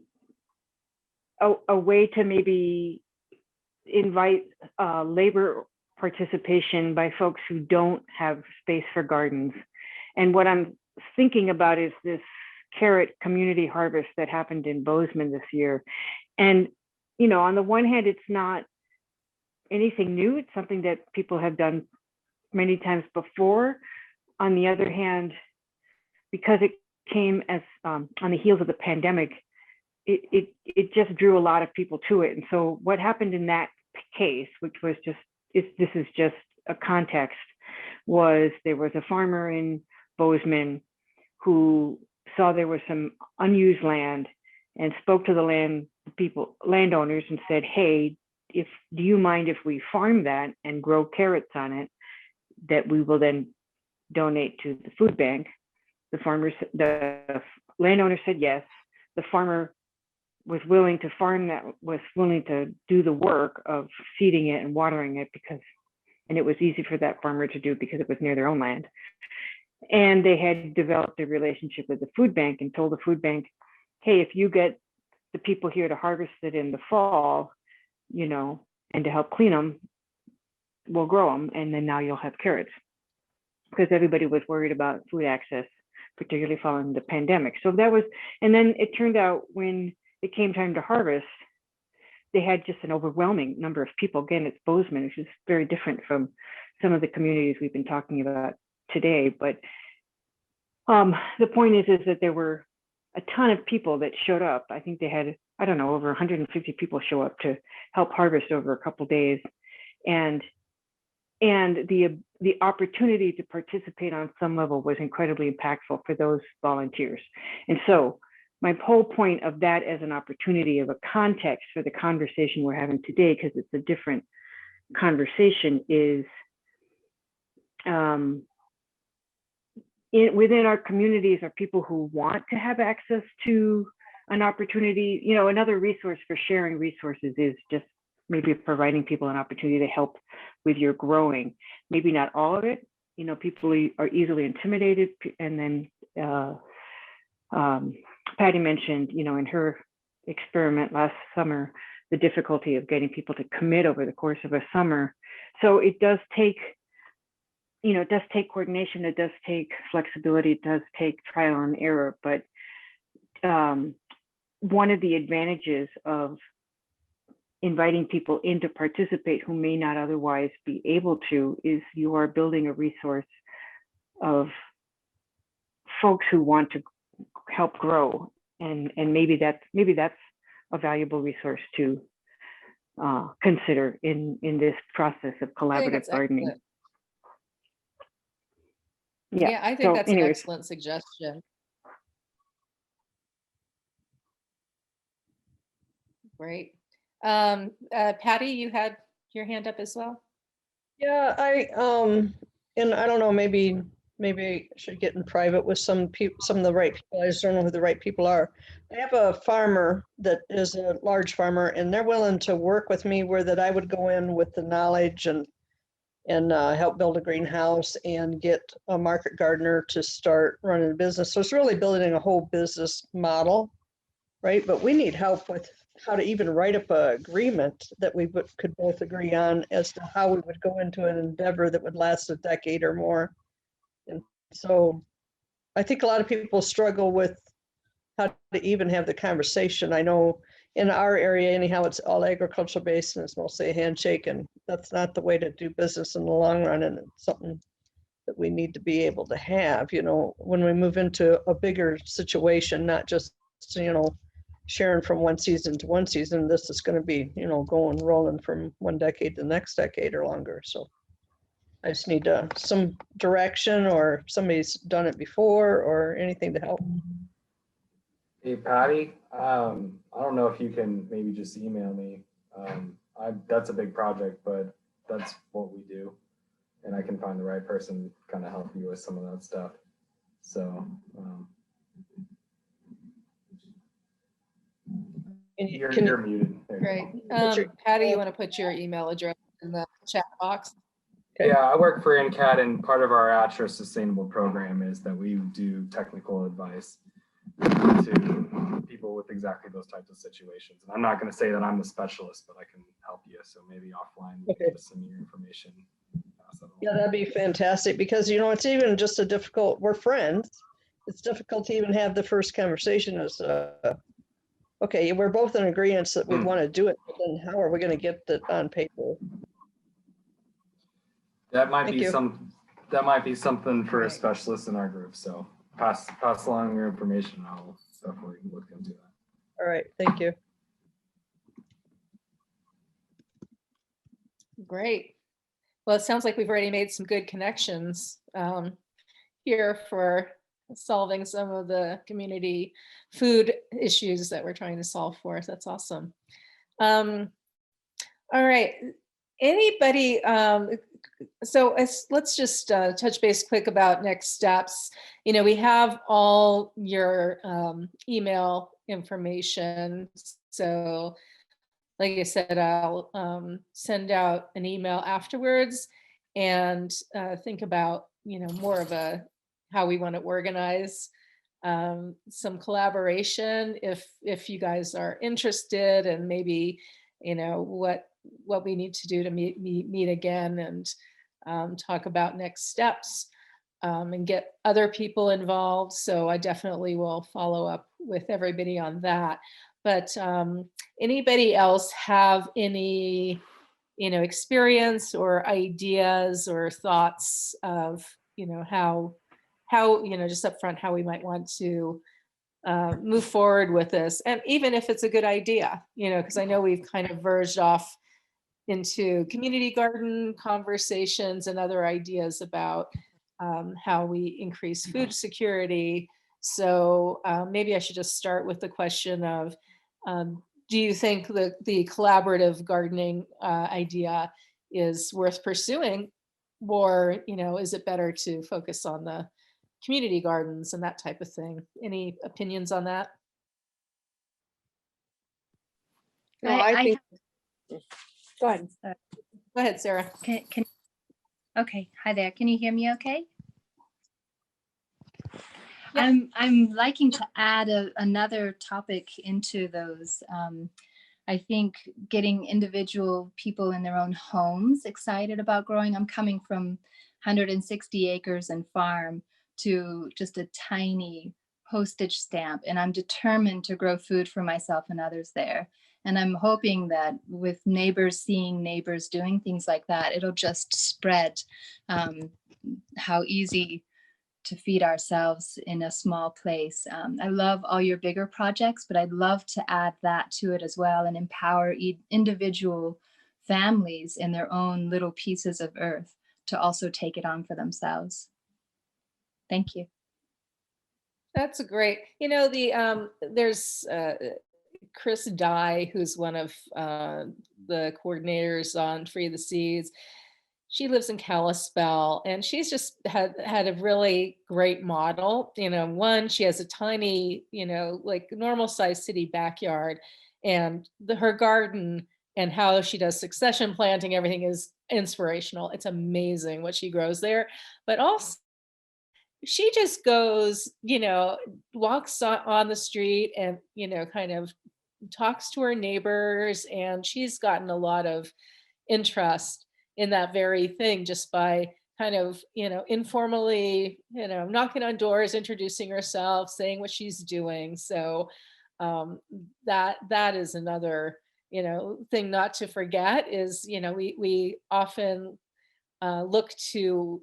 Speaker 16: way to maybe invite labor participation by folks who don't have space for gardens. And what I'm thinking about is this carrot community harvest that happened in Bozeman this year. And, on the one hand, it's not anything new. It's something that people have done many times before. On the other hand, because it came as on the heels of the pandemic, it just drew a lot of people to it. And so what happened in that case, which was this is just a context, was there was a farmer in Bozeman who saw there was some unused land and spoke to the landowners and said, hey, do you mind if we farm that and grow carrots on it that we will then donate to the food bank? The landowner said yes. The farmer was willing to farm that, was willing to do the work of seeding it and watering it and it was easy for that farmer to do because it was near their own land. And they had developed a relationship with the food bank and told the food bank, hey, if you get the people here to harvest it in the fall, and to help clean them, we'll grow them. And then now you'll have carrots, because everybody was worried about food access, particularly following the pandemic. So that was, and then it turned out when it came time to harvest, they had just an overwhelming number of people. Again, it's Bozeman, which is very different from some of the communities we've been talking about today. But the point is that there were a ton of people that showed up. I think they had, over 150 people show up to help harvest over a couple of days. And the opportunity to participate on some level was incredibly impactful for those volunteers. And so my whole point of that as an opportunity of a context for the conversation we're having today, because it's a different conversation, is within our communities are people who want to have access to an opportunity. Another resource for sharing resources is just maybe providing people an opportunity to help with your growing. Maybe not all of it. People are easily intimidated. And then Patty mentioned, in her experiment last summer, the difficulty of getting people to commit over the course of a summer. So it does take, coordination, it does take flexibility, it does take trial and error. But one of the advantages of inviting people in to participate who may not otherwise be able to is you are building a resource of folks who want to help grow, and maybe that's a valuable resource to consider in this process of collaborative gardening.
Speaker 1: Excellent. Yeah, I think that's an excellent suggestion. Great. Patty, you had your hand up as well.
Speaker 3: Yeah, and I don't know, maybe I should get in private with some of the right people. I just don't know who the right people are. I have a farmer that is a large farmer, and they're willing to work with me where that I would go in with the knowledge and help build a greenhouse and get a market gardener to start running a business. So it's really building a whole business model, right? But we need help with how to even write up an agreement that we could both agree on as to how we would go into an endeavor that would last a decade or more. And so I think a lot of people struggle with how to even have the conversation. I know in our area anyhow, it's all agricultural based and it's mostly a handshake, and that's not the way to do business in the long run. And it's something that we need to be able to have, you know, when we move into a bigger situation, not just, you know, sharing from one season to one season. This is going to be, you know, rolling from one decade to the next decade or longer. So I just need some direction, or if somebody's done it before or anything to help.
Speaker 4: Hey, Patty, I don't know if you can maybe just email me. That's a big project, but that's what we do. And I can find the right person to kind of help you with some of that stuff. So you're muted.
Speaker 1: Great. Patty, you want to put your email address in the chat box?
Speaker 4: Okay. Yeah, I work for NCAT, and part of our ATRA sustainable program is that we do technical advice to people with exactly those types of situations. And I'm not going to say that I'm the specialist, but I can help you. So maybe offline, give us some of your information.
Speaker 3: Yeah, that'd be fantastic, because, you know, it's even just we're friends. It's difficult to even have the first conversation as, okay, we're both in agreement that we want to do it, but then how are we going to get that on paper?
Speaker 4: That might be something for a specialist in our group. So pass along your information. I'll definitely look into that.
Speaker 3: All right, thank you.
Speaker 1: Great. Well, it sounds like we've already made some good connections here for solving some of the community food issues that we're trying to solve for us. That's awesome. All right. Anybody, so let's just touch base quick about next steps. You know, we have all your email information. So like I said, I'll send out an email afterwards and think about, you know, more of how we want to organize some collaboration if you guys are interested, and maybe, you know, what we need to do to meet again and talk about next steps and get other people involved. So I definitely will follow up with everybody on that. But anybody else have any, you know, experience or ideas or thoughts of, you know, how, you know, just up front, how we might want to move forward with this? And even if it's a good idea, you know, because I know we've kind of verged off into community garden conversations and other ideas about how we increase food security. So maybe I should just start with the question of, do you think the collaborative gardening idea is worth pursuing, or, you know, is it better to focus on the community gardens and that type of thing? Any opinions on that?
Speaker 6: No, I think. Go ahead.
Speaker 1: Go ahead, Sarah.
Speaker 8: Okay. Hi there. Can you hear me okay?
Speaker 1: Yeah.
Speaker 8: I'm liking to add another topic into those. I think getting individual people in their own homes excited about growing. I'm coming from 160 acres and farm to just a tiny postage stamp, and I'm determined to grow food for myself and others there. And I'm hoping that with neighbors seeing neighbors doing things like that, it'll just spread how easy to feed ourselves in a small place. I love all your bigger projects, but I'd love to add that to it as well and empower individual families in their own little pieces of earth to also take it on for themselves. Thank you.
Speaker 1: That's great. You know, there's Chris Dye, who's one of the coordinators on Free the Seeds. She lives in Kalispell, and she's just had a really great model. You know, one, she has a tiny, you know, like normal sized city backyard, and her garden and how she does succession planting, everything is inspirational. It's amazing what she grows there. But also, she just goes, you know, walks on the street and, you know, kind of talks to her neighbors, and she's gotten a lot of interest in that very thing just by kind of, you know, informally, you know, knocking on doors, introducing herself, saying what she's doing. So that is another, thing not to forget is, we often look to,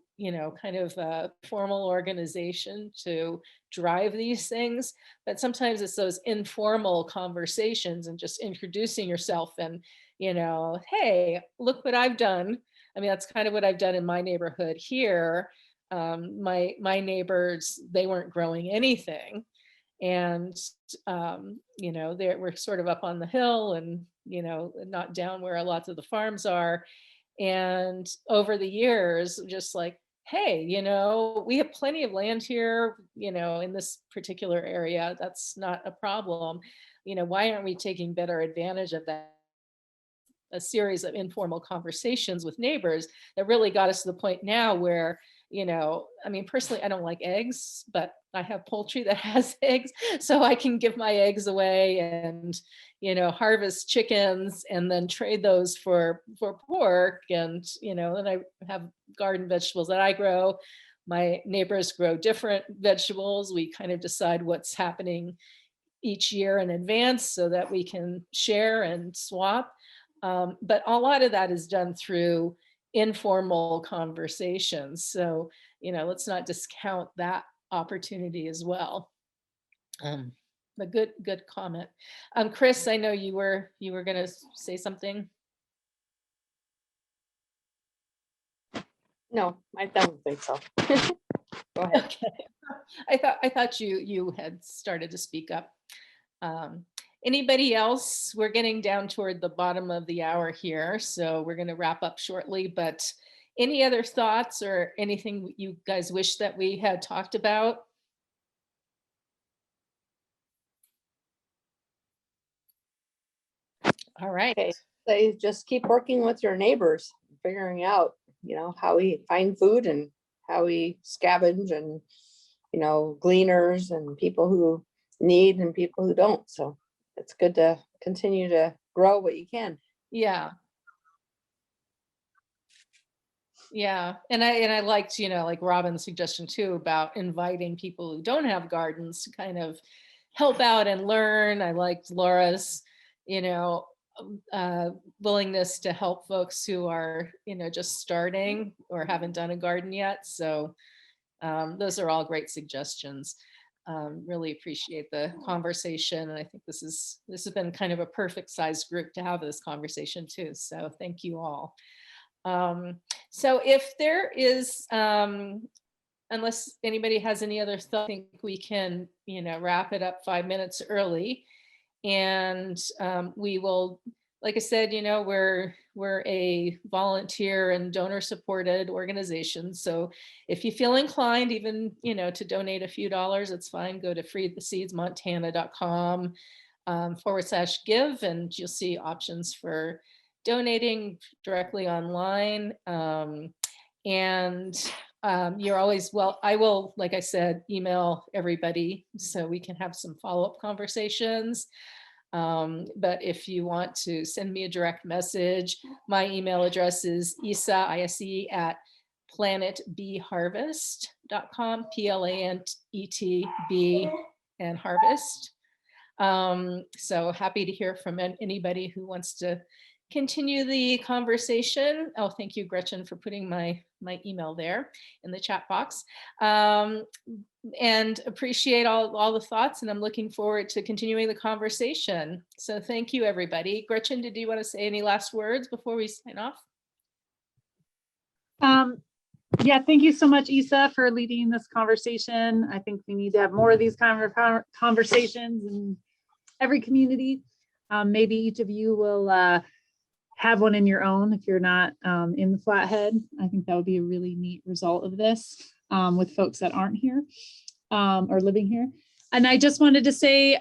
Speaker 1: kind of a formal organization to drive these things, but sometimes it's those informal conversations and just introducing yourself and, hey, look what I've done. I mean, that's kind of what I've done in my neighborhood here. My neighbors, they weren't growing anything. And, we're sort of up on the hill and, not down where lots of the farms are. And over the years, just like, hey, we have plenty of land here, in this particular area. That's not a problem. Why aren't we taking better advantage of that? A series of informal conversations with neighbors that really got us to the point now where, I mean, personally, I don't like eggs, but I have poultry that has eggs, so I can give my eggs away and, harvest chickens and then trade those for pork. And, then I have garden vegetables that I grow. My neighbors grow different vegetables. We kind of decide what's happening each year in advance so that we can share and swap. But a lot of that is done through informal conversations. So, let's not discount that opportunity as well. A good comment. Chris, I know you were going to say something.
Speaker 6: No, I don't think so. Go ahead.
Speaker 1: Okay. I thought you had started to speak up. Anybody else? We're getting down toward the bottom of the hour here, so we're going to wrap up shortly, but any other thoughts or anything you guys wish that we had talked about? All right.
Speaker 6: Okay. They just keep working with your neighbors, figuring out, how we find food and how we scavenge and, gleaners and people who need and people who don't. So it's good to continue to grow what you can.
Speaker 1: Yeah. Yeah. And I liked, like Robin's suggestion too, about inviting people who don't have gardens to kind of help out and learn. I liked Laura's, willingness to help folks who are, just starting or haven't done a garden yet. So those are all great suggestions. Really appreciate the conversation. And I think this has been kind of a perfect sized group to have this conversation too. So thank you all. So if there is, unless anybody has any other thought, I think we can, wrap it up 5 minutes early. And we will, like I said, we're a volunteer and donor supported organization. So if you feel inclined even, to donate a few dollars, it's fine. Go to freetheseedsmontana.com /give, and you'll see options for donating directly online. You're always, I will, like I said, email everybody so we can have some follow-up conversations. But if you want to send me a direct message, my email address is Isa, ISE, at planetbharvest.com, PLANETB and harvest. So happy to hear from anybody who wants to continue the conversation. Oh, thank you, Gretchen, for putting my email there in the chat box. And appreciate all the thoughts, and I'm looking forward to continuing the conversation. So thank you, everybody. Gretchen, did you want to say any last words before we sign off?
Speaker 11: Yeah, thank you so much, Isa, for leading this conversation. I think we need to have more of these conversations in every community. Maybe each of you will have one in your own if you're not in the Flathead. I think that would be a really neat result of this with folks that aren't here or living here. And I just wanted to say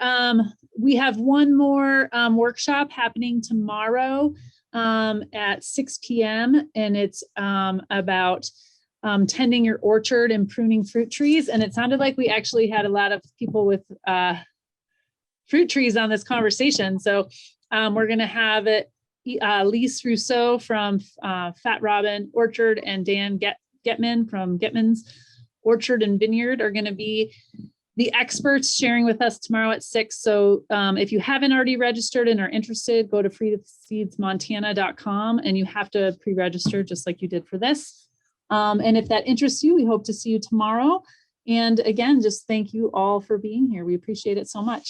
Speaker 11: we have one more workshop happening tomorrow at 6 p.m. and it's about tending your orchard and pruning fruit trees. And it sounded like we actually had a lot of people with fruit trees on this conversation. So we're going to have it. Lise Rousseau from Fat Robin Orchard and Dan Getman from Getman's Orchard and Vineyard are going to be the experts sharing with us tomorrow at 6. So if you haven't already registered and are interested, go to freeseedsmontana.com and you have to pre-register just like you did for this. And if that interests you, we hope to see you tomorrow. And again, just thank you all for being here. We appreciate it so much.